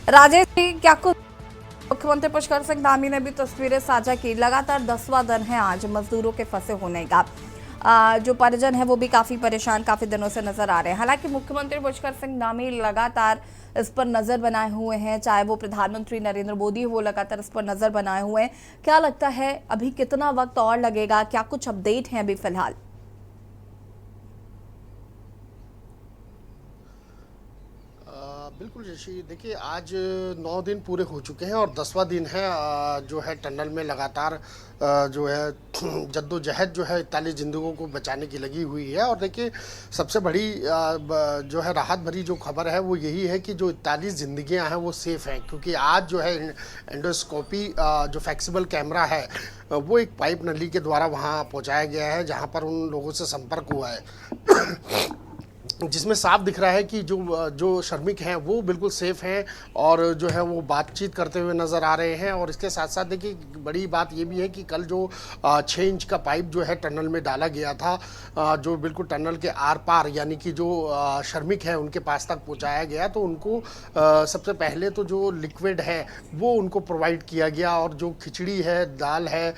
Speaker 6: राजेश जी, क्या कुछ मुख्यमंत्री पुष्कर सिंह धामी ने भी तस्वीरें साझा की। लगातार 10वां दिन है आज मजदूरों के फंसे होने का। जो परिजन है वो भी काफी परेशान काफी दिनों से नजर आ रहे हैं। हालांकि मुख्यमंत्री पुष्कर सिंह धामी लगातार इस पर नजर बनाए हुए हैं, चाहे वो प्रधानमंत्री नरेंद्र मोदी हो, लगातार इस पर नजर बनाए हुए हैं। क्या लगता है अभी कितना वक्त और लगेगा, क्या कुछ अपडेट है अभी फिलहाल?
Speaker 7: बिल्कुल ऋषि, देखिए आज 9 दिन पूरे हो चुके हैं और 10वां दिन है जो है टनल में लगातार जो है जद्दोजहद जो है 41 जिंदगियों को बचाने की लगी हुई है। और देखिए सबसे बड़ी जो है राहत भरी जो खबर है वो यही है कि जो 41 जिंदगियां हैं वो सेफ़ हैं, क्योंकि आज जो है एंडोस्कोपी जो फ्लेक्सिबल कैमरा है वो एक पाइप नली के द्वारा वहाँ पहुँचाया गया है जहाँ पर उन लोगों से संपर्क हुआ है जिसमें साफ दिख रहा है कि जो श्रमिक हैं वो बिल्कुल सेफ हैं और जो है वो बातचीत करते हुए नज़र आ रहे हैं। और इसके साथ साथ देखिए बड़ी बात ये भी है कि कल जो 6 इंच का पाइप जो है टनल में डाला गया था, जो बिल्कुल टनल के आर पार यानी कि जो श्रमिक हैं उनके पास तक पहुंचाया गया, तो उनको सबसे पहले तो जो लिक्विड है वो उनको प्रोवाइड किया गया और जो खिचड़ी है, दाल है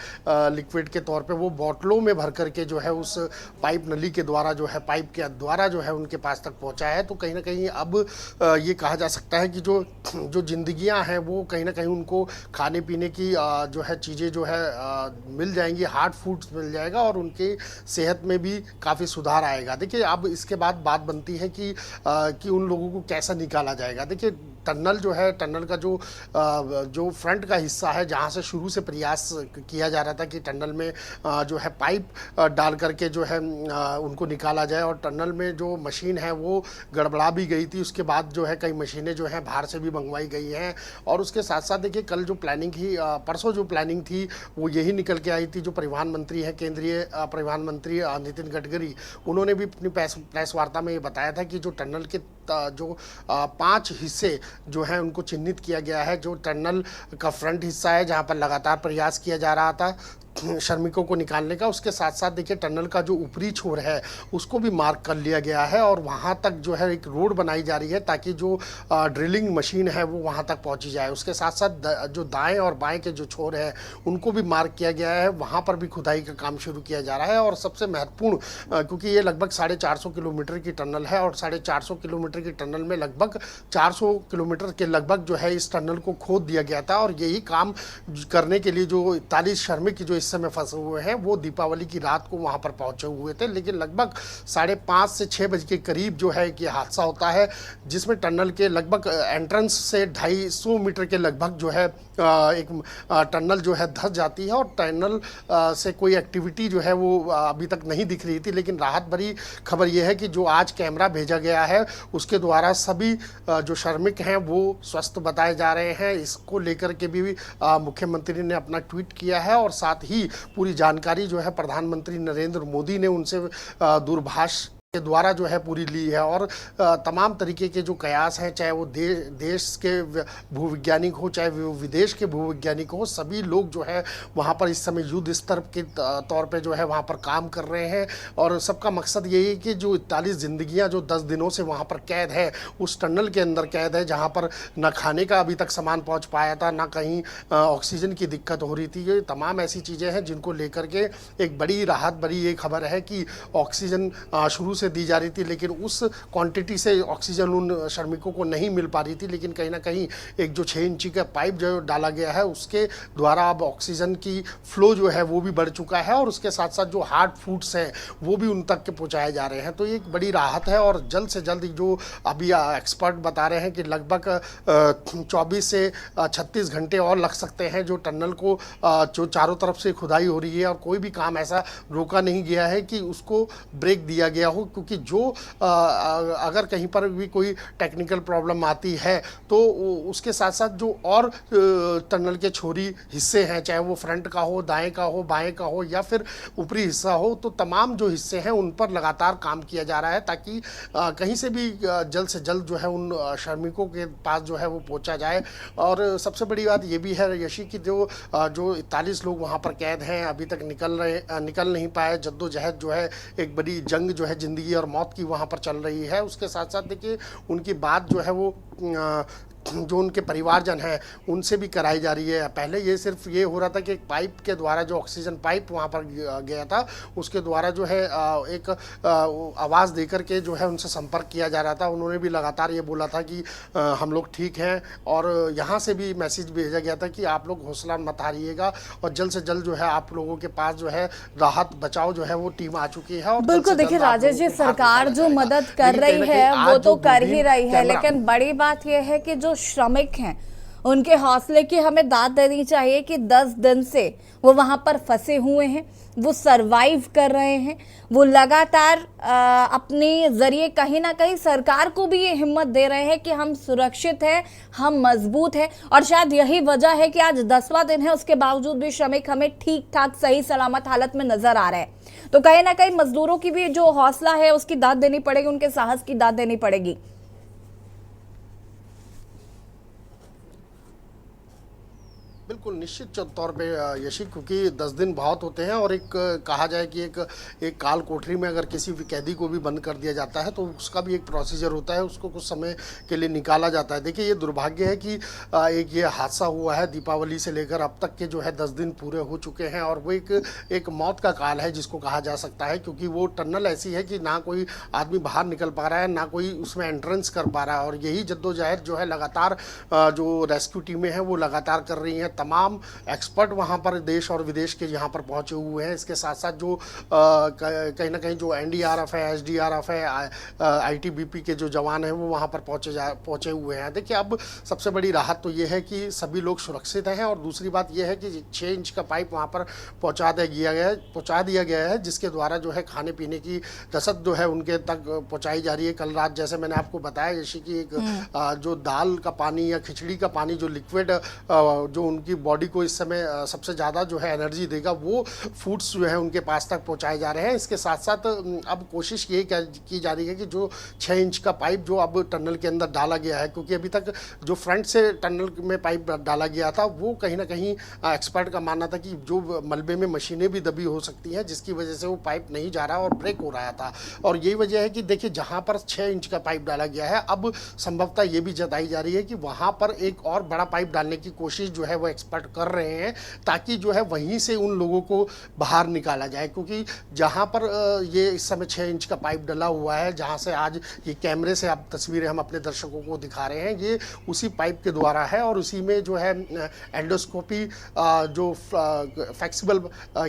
Speaker 7: लिक्विड के तौर पे वो बोतलों में भर करके जो है उस पाइप नली के द्वारा जो है पाइप के द्वारा जो है उनके पास तक पहुंचा है। तो कहीं ना कहीं अब ये कहा जा सकता है कि जो जिंदगियां हैं वो कहीं ना कहीं उनको खाने पीने की जो है चीज़ें जो है मिल जाएंगी, हार्ड फूड्स मिल जाएगा और उनके सेहत में भी काफ़ी सुधार आएगा। देखिए अब इसके बाद बात बनती है कि उन लोगों को कैसा निकाला जाएगा। देखिए टनल जो है, टनल का जो फ्रंट का हिस्सा है, जहाँ से शुरू से प्रयास किया जा रहा था कि टनल में जो है पाइप डाल करके जो है उनको निकाला जाए, और टनल में जो मशीन है वो गड़बड़ा भी गई थी। उसके बाद जो है कई मशीनें जो हैं बाहर से भी मंगवाई गई हैं। और उसके साथ साथ देखिए कल जो प्लानिंग थी, परसों जो प्लानिंग थी वो यही निकल के आई थी। जो परिवहन मंत्री हैं, केंद्रीय परिवहन मंत्री नितिन गडकरी, उन्होंने भी अपनी प्रेस वार्ता में ये बताया था कि जो टनल के जो 5 हिस्से जो हैं उनको चिन्हित किया गया है। जो टनल का फ्रंट हिस्सा है, जहाँ पर लगातार प्रयास किया जा रहा था श्रमिकों को निकालने का, उसके साथ साथ देखिए टनल का जो ऊपरी छोर है उसको भी मार्क कर लिया गया है, और वहाँ तक जो है एक रोड बनाई जा रही है ताकि जो ड्रिलिंग मशीन है वो वहाँ तक पहुँची जाए। उसके साथ साथ जो दाएं और बाएं के जो छोर है उनको भी मार्क किया गया है, वहाँ पर भी खुदाई का काम शुरू किया जा रहा है। और सबसे महत्वपूर्ण, क्योंकि ये लगभग 450 किलोमीटर की टनल है, और 450 किलोमीटर की टनल में लगभग 400 किलोमीटर के लगभग जो है इस टनल को खोद दिया गया था। और यही काम करने के लिए जो 41 श्रमिक जो इस समय फंसे हुए हैं वो दीपावली की रात को वहां पर पहुंचे हुए थे। लेकिन लगभग 5:30 से 6 बजे के करीब जो है कि हादसा होता है, जिसमें टनल के लगभग एंट्रेंस से 250 मीटर के लगभग जो है एक टनल जो है धंस जाती है। और टनल से कोई एक्टिविटी जो है वो अभी तक नहीं दिख रही थी। लेकिन राहत भरी खबर यह है कि जो आज कैमरा भेजा गया है उसके द्वारा सभी जो श्रमिक हैं वो स्वस्थ बताए जा रहे हैं। इसको लेकर के भी मुख्यमंत्री ने अपना ट्वीट किया है, और साथ ही पूरी जानकारी जो है प्रधानमंत्री नरेंद्र मोदी ने उनसे दूरभाष के द्वारा जो है पूरी ली है। और तमाम तरीके के जो कयास हैं, चाहे वो देश के भूवैज्ञानिक हो, चाहे वो विदेश के भूवैज्ञानिक हो, सभी लोग जो है वहाँ पर इस समय युद्ध स्तर के तौर पे जो है वहाँ पर काम कर रहे हैं। और सबका मकसद यही है कि जो 41 जिंदगियाँ जो 10 दिनों से वहाँ पर कैद है, उस टनल के अंदर कैद है, जहाँ पर न खाने का अभी तक सामान पहुँच पाया था, ना कहीं ऑक्सीजन की दिक्कत हो रही थी। ये तमाम ऐसी चीज़ें हैं जिनको लेकर के एक बड़ी राहत भरी ये खबर है कि ऑक्सीजन शुरू से दी जा रही थी, लेकिन उस क्वांटिटी से ऑक्सीजन उन श्रमिकों को नहीं मिल पा रही थी। लेकिन कहीं ना कहीं एक जो 6 इंची का पाइप जो डाला गया है उसके द्वारा अब ऑक्सीजन की फ्लो जो है वो भी बढ़ चुका है, और उसके साथ साथ जो हार्ड फूड्स हैं वो भी उन तक के पहुंचाए जा रहे हैं। तो ये एक बड़ी राहत है, और जल्द से जल्द जो अभी एक्सपर्ट बता रहे हैं कि लगभग 24 से 36 घंटे और लग सकते हैं जो टनल को जो चारों तरफ से खुदाई हो रही है, और कोई भी काम ऐसा रोका नहीं गया है कि उसको ब्रेक दिया गया हो। क्योंकि जो अगर कहीं पर भी कोई टेक्निकल प्रॉब्लम आती है तो उसके साथ साथ जो और टनल के छोरी हिस्से हैं, चाहे वो फ्रंट का हो, दाएं का हो, बाएं का हो, या फिर ऊपरी हिस्सा हो, तो तमाम जो हिस्से हैं उन पर लगातार काम किया जा रहा है ताकि कहीं से भी जल्द से जल्द जो है उन श्रमिकों के पास जो है वो पहुंचा जाए। और सबसे बड़ी बात ये भी है यशी कि जो 41 लोग वहाँ पर कैद हैं, अभी तक निकल नहीं पाए। जद्दोजहद जो है, एक बड़ी जंग जो है जिंदगी और मौत की वहाँ पर चल रही है। उसके साथ साथ देखिए उनकी बात जो है वो जो उनके परिवारजन हैं उनसे भी कराई जा रही है। पहले ये सिर्फ ये हो रहा था कि एक पाइप के द्वारा, जो ऑक्सीजन पाइप वहाँ पर गया था, उसके द्वारा जो है एक आवाज़ देकर के जो है उनसे संपर्क किया जा रहा था। उन्होंने भी लगातार ये बोला था कि हम लोग ठीक हैं, और यहाँ से भी मैसेज भेजा गया था कि आप लोग हौसला मत हारिएगा, और जल्द से जल्द जो है आप लोगों के पास जो है राहत बचाव जो है वो टीम आ चुकी है। और
Speaker 6: बिल्कुल देखिए राजेश जी, सरकार जो मदद कर रही है वो तो कर ही रही है, लेकिन बड़ी बात यह है कि जो श्रमिक हैं उनके हौसले की हमें दाद देनी चाहिए कि 10 दिन से वो वहां पर फंसे हुए हैं, वो सरवाइव कर रहे हैं, वो लगातार अपने जरिए कहीं ना कहीं सरकार को भी ये हिम्मत दे रहे हैं कि हम सुरक्षित हैं, हम मजबूत हैं। और शायद यही वजह है कि आज 10वां दिन है, उसके बावजूद भी श्रमिक हमें ठीक ठाक सही सलामत हालत में नजर आ रहे हैं। तो कहीं ना कहीं मजदूरों की भी जो हौसला है उसकी दाद देनी पड़ेगी, उनके साहस की दाद देनी पड़ेगी।
Speaker 7: बिल्कुल निश्चित तौर पे यशी, क्योंकि 10 दिन बहुत होते हैं, और एक कहा जाए कि एक काल कोठरी में अगर किसी भी कैदी को भी बंद कर दिया जाता है तो उसका भी एक प्रोसीजर होता है, उसको कुछ समय के लिए निकाला जाता है। देखिए ये दुर्भाग्य है कि एक ये हादसा हुआ है, दीपावली से लेकर अब तक के जो है 10 दिन पूरे हो चुके हैं, और वो एक मौत का काल है जिसको कहा जा सकता है। क्योंकि वो टनल ऐसी है कि ना कोई आदमी बाहर निकल पा रहा है, ना कोई उसमें एंट्रेंस कर पा रहा है, और यही जद्दोजहद जो है लगातार जो रेस्क्यू टीमें हैं वो लगातार कर रही हैं। तमाम तमाम एक्सपर्ट वहाँ पर देश और विदेश के यहाँ पर पहुँचे हुए हैं। इसके साथ साथ जो कहीं ना कहीं जो NDRF है, SDRF है, ITBP के जो जवान हैं वो वहाँ पर पहुँचे हुए हैं। देखिए, अब सबसे बड़ी राहत तो ये है कि सभी लोग सुरक्षित हैं, और दूसरी बात ये है कि 6 इंच का पाइप वहाँ पर पहुँचा दिया गया है, जिसके द्वारा जो है खाने पीने की रसद जो है उनके तक पहुँचाई जा रही है। कल रात जैसे मैंने आपको बताया, जैसे कि एक जो दाल का पानी या खिचड़ी का पानी जो लिक्विड जो उनकी बॉडी को इस समय सबसे ज़्यादा जो है एनर्जी देगा, वो फूड्स जो है उनके पास तक पहुँचाए जा रहे हैं। इसके साथ साथ अब कोशिश ये की जा रही है कि जो 6 इंच का पाइप जो अब टनल के अंदर डाला गया है, क्योंकि अभी तक जो फ्रंट से टनल में पाइप डाला गया था वो कहीं ना कहीं एक्सपर्ट का मानना था कि जो मलबे में मशीनें भी दबी हो सकती हैं, जिसकी वजह से वो पाइप नहीं जा रहा और ब्रेक हो रहा था। और यही वजह है कि देखिए, जहां पर 6 इंच का पाइप डाला गया है, अब संभवतः ये भी जताई जा रही है कि वहां पर एक और बड़ा पाइप डालने की कोशिश जो है वो एक्सपर्ट कर रहे हैं, ताकि जो है वहीं से उन लोगों को बाहर निकाला जाए। क्योंकि जहां पर ये इस समय 6 इंच का पाइप डला हुआ है, जहां से आज ये कैमरे से आप तस्वीरें हम अपने दर्शकों को दिखा रहे हैं, ये उसी पाइप के द्वारा है। और उसी में जो है एंडोस्कोपी जो फ्लेक्सिबल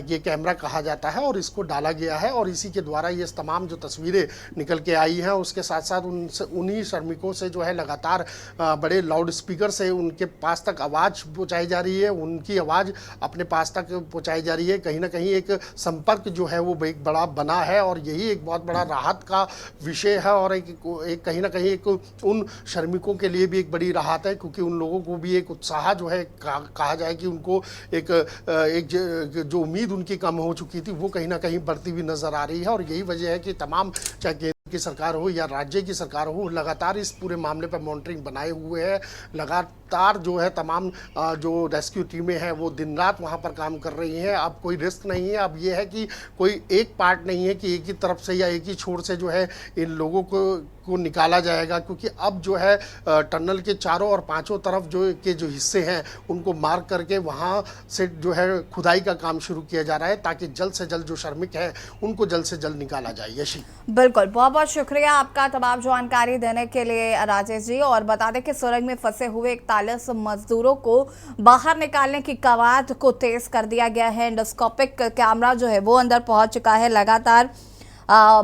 Speaker 7: ये कैमरा कहा जाता है, और इसको डाला गया है, और इसी के द्वारा ये तमाम जो तस्वीरें निकल के आई हैं, उसके साथ साथ उन्हीं श्रमिकों से जो है लगातार बड़े लाउड स्पीकर से उनके पास तक आवाज़ पहुंचाई जा रही है, उनकी आवाज़ अपने पास तक पहुंचाई जा रही है। कहीं ना कहीं एक संपर्क जो है वो एक बड़ा बना है, और यही एक बहुत बड़ा राहत का विषय है, और एक कहीं ना कहीं एक उन श्रमिकों के लिए भी एक बड़ी राहत है, क्योंकि उन लोगों को भी एक उत्साह जो है कहा जाए कि उनको एक जो उम्मीद उनकी कम हो चुकी थी वो कहीं ना कहीं बढ़ती हुई नजर आ रही है। और यही वजह है कि तमाम, चाहे केंद्र की सरकार हो या राज्य की सरकार हो, लगातार इस पूरे मामले पर मॉनिटरिंग बनाए हुए है। लगातार जो है तमाम जो रेस्क्यू टीमें हैं वो दिन रात वहाँ पर काम कर रही हैं। अब कोई रिस्क नहीं है, अब ये है कि कोई एक पार्ट नहीं है कि एक ही तरफ से या एक ही छोर से जो है इन लोगों को निकाला जाएगा, क्योंकि अब जो है टनल के चारों और पांचों तरफ जो हिस्से हैं उनको मार्क करके वहाँ से जो है खुदाई का काम शुरू किया जा रहा है, ताकि जल्द से जल्द जो श्रमिक हैं उनको जल्द से जल्द निकाला जाए। यशी,
Speaker 6: बिल्कुल, बहुत बहुत शुक्रिया आपका तमाम जानकारी देने के लिए राजेश जी। और बता दें कि सुरंग में फंसे हुए 41 मजदूरों को बाहर निकालने की कवायद को तेज कर दिया गया है। एंडोस्कोपिक कैमरा जो है वो अंदर पहुंच चुका है। लगातार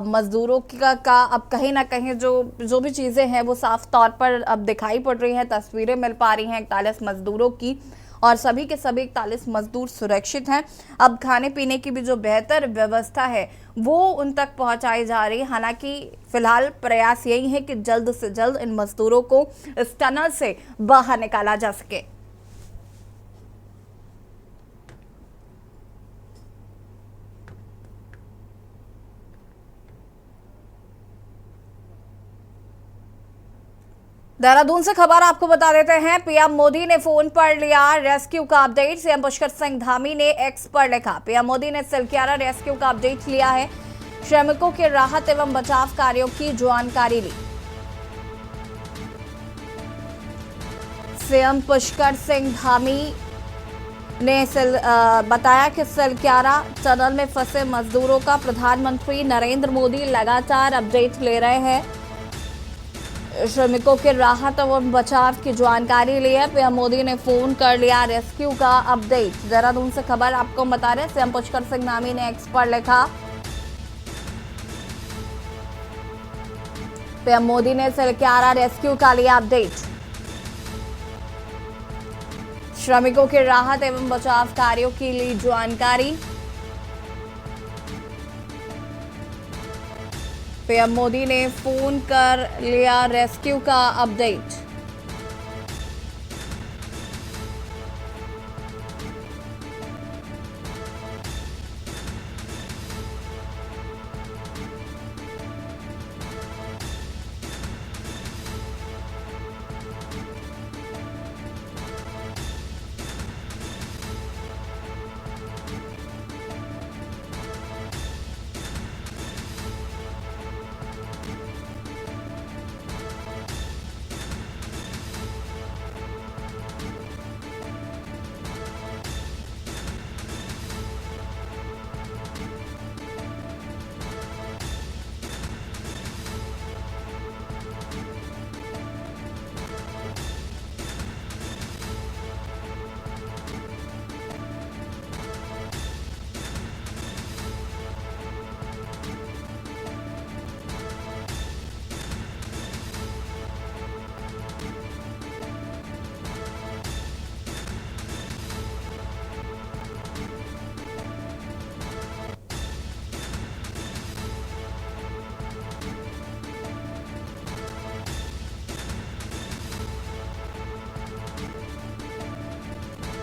Speaker 6: मजदूरों का अब कहीं ना कहीं जो भी चीज़ें हैं वो साफ तौर पर अब दिखाई पड़ रही हैं, तस्वीरें मिल पा रही हैं 41 मजदूरों की, और सभी के सभी 41 मजदूर सुरक्षित हैं। अब खाने पीने की भी जो बेहतर व्यवस्था है वो उन तक पहुंचाई जा रही है। हालांकि फिलहाल प्रयास यही है कि जल्द से जल्द इन मजदूरों को इस टनल से बाहर निकाला जा सके। देहरादून से खबर आपको बता देते हैं। पीएम मोदी ने फोन पर लिया रेस्क्यू का अपडेट। सीएम पुष्कर सिंह धामी ने एक्स पर लिखा, पीएम मोदी ने सिलक्यारा रेस्क्यू का अपडेट लिया है, श्रमिकों के राहत एवं बचाव कार्यों की जानकारी ली। सीएम पुष्कर सिंह धामी ने बताया कि सिलक्यारा टनल में फंसे मजदूरों का प्रधानमंत्री नरेंद्र मोदी लगातार अपडेट ले रहे हैं। श्रमिकों के राहत एवं बचाव की जानकारी ली है। पीएम मोदी ने फोन कर लिया रेस्क्यू का अपडेट। देहरादून से खबर आपको बता रहे, सीएम पुष्कर सिंह धामी ने एक्स पर लिखा, पीएम मोदी ने सिलक्यारा रेस्क्यू का लिया अपडेट, श्रमिकों के राहत एवं बचाव कार्यों की ली जानकारी। पीएम मोदी ने फोन कर लिया रेस्क्यू का अपडेट।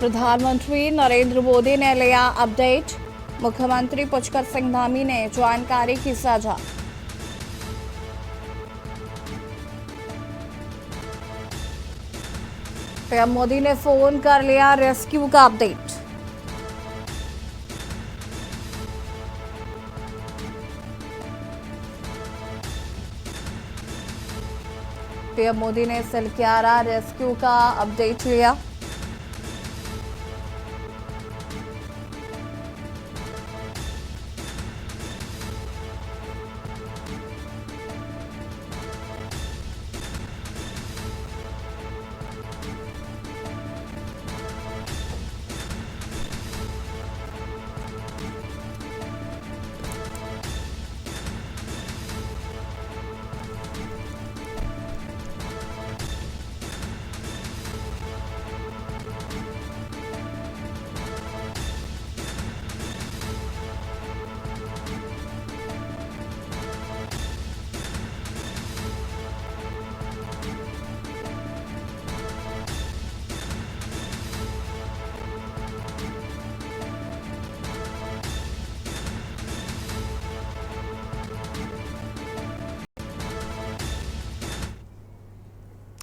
Speaker 6: प्रधानमंत्री नरेंद्र मोदी ने लिया अपडेट, मुख्यमंत्री पुष्कर सिंह धामी ने जानकारी की साझा। पीएम मोदी ने फोन कर लिया रेस्क्यू का अपडेट। पीएम मोदी ने सिलक्यारा रेस्क्यू का अपडेट लिया।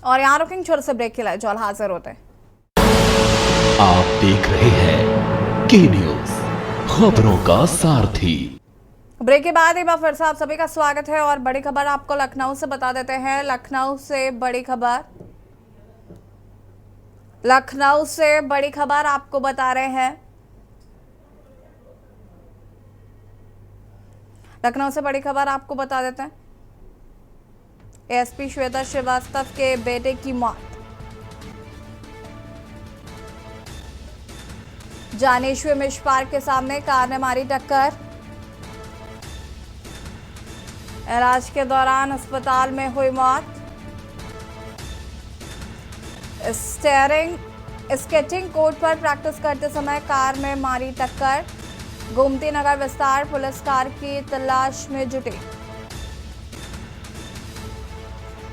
Speaker 6: और यहाँ रुकेंगे, छोटे से ब्रेक के लिए जॉल हाजिर होते हैं।
Speaker 2: आप देख रहे हैं के न्यूज, खबरों का सारथी।
Speaker 6: ब्रेक के बाद एक बार फिर से आप सभी का स्वागत है और बड़ी खबर आपको लखनऊ से बता देते हैं। लखनऊ से बड़ी खबर आपको बता रहे हैं। लखनऊ से बड़ी खबर आपको बता देते हैं। एएसपी श्वेता श्रीवास्तव के बेटे की मौत। जानेश्वर मिश पार्क के सामने कार ने मारी टक्कर। इलाज के दौरान अस्पताल में हुई मौत। स्केटिंग कोर्ट पर प्रैक्टिस करते समय कार में मारी टक्कर। गोमती नगर विस्तार पुलिस कार की तलाश में जुटी।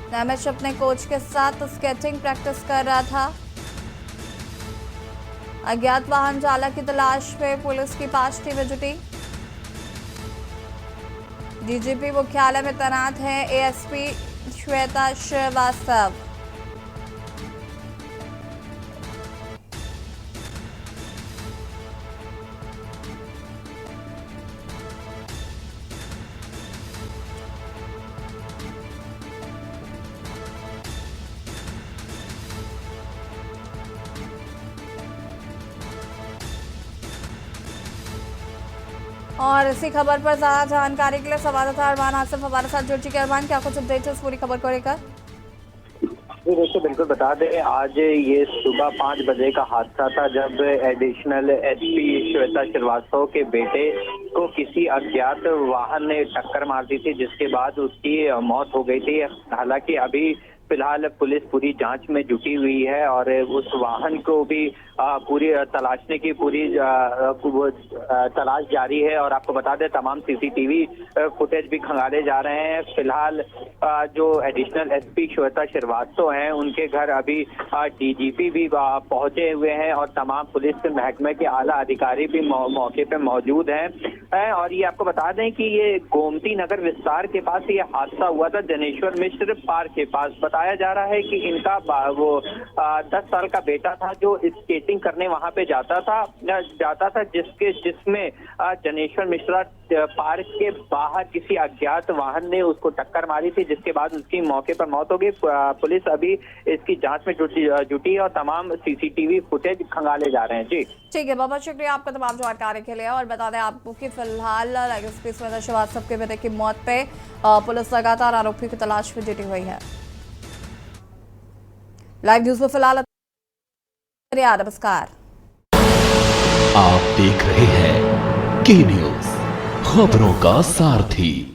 Speaker 6: रमेश अपने कोच के साथ स्केटिंग प्रैक्टिस कर रहा था। अज्ञात वाहन चालक की तलाश में पुलिस की 5 टीमें जुटी। डीजीपी मुख्यालय में तैनात है एएसपी श्वेता श्रीवास्तव। और इसी खबर पर ज्यादा जानकारी के लिए संवाददाता अरमान आसिफ हमारे साथ जुड़ चुके हैं। अरमान, क्या कुछ अपडेट है इस पूरी खबर को लेकर?
Speaker 4: दोस्तों बिल्कुल बता दें, आज ये सुबह 5 बजे का हादसा था जब एडिशनल एसपी श्वेता श्रीवास्तव के बेटे को किसी अज्ञात वाहन ने टक्कर मार दी थी, जिसके बाद उसकी मौत हो गई थी। हालांकि अभी फिलहाल पुलिस पूरी जांच में जुटी हुई है और उस वाहन को भी पूरी तलाशने की तलाश जारी है। और आपको बता दें, तमाम सीसीटीवी फुटेज भी खंगाले जा रहे हैं। फिलहाल जो एडिशनल एसपी श्वेता श्रीवास्तव हैं, उनके घर अभी डीजीपी भी पहुंचे हुए हैं और तमाम पुलिस महकमे के आला अधिकारी भी मौके पे मौजूद हैं। और ये आपको बता दें कि ये गोमती नगर विस्तार के पास ये हादसा हुआ था, जनेश्वर मिश्र पार्क के पास। बताया जा रहा है कि इनका 10 साल का बेटा था जो स्केटिंग करने वहां पे जाता था जिसमें जनेश्वर मिश्रा पार्क के बाहर किसी अज्ञात वाहन ने उसको टक्कर मारी थी, जिसके बाद उसकी मौके पर मौत हो गई। पुलिस अभी इसकी जांच में जुटी है और तमाम सीसीटीवी फुटेज खंगाले जा रहे हैं। जी
Speaker 6: ठीक है, बहुत शुक्रिया आपका तमाम जानकारी के लिए। और बता दें आपको कि फिलहाल एसपी श्वेता श्रीवास्तव के बेटे की मौत पे पुलिस लगातार आरोपी की तलाश में जुटी हुई है। लाइव न्यूज में फिलहाल नमस्कार।
Speaker 2: आप देख रहे हैं के न्यूज, खबरों का सारथी।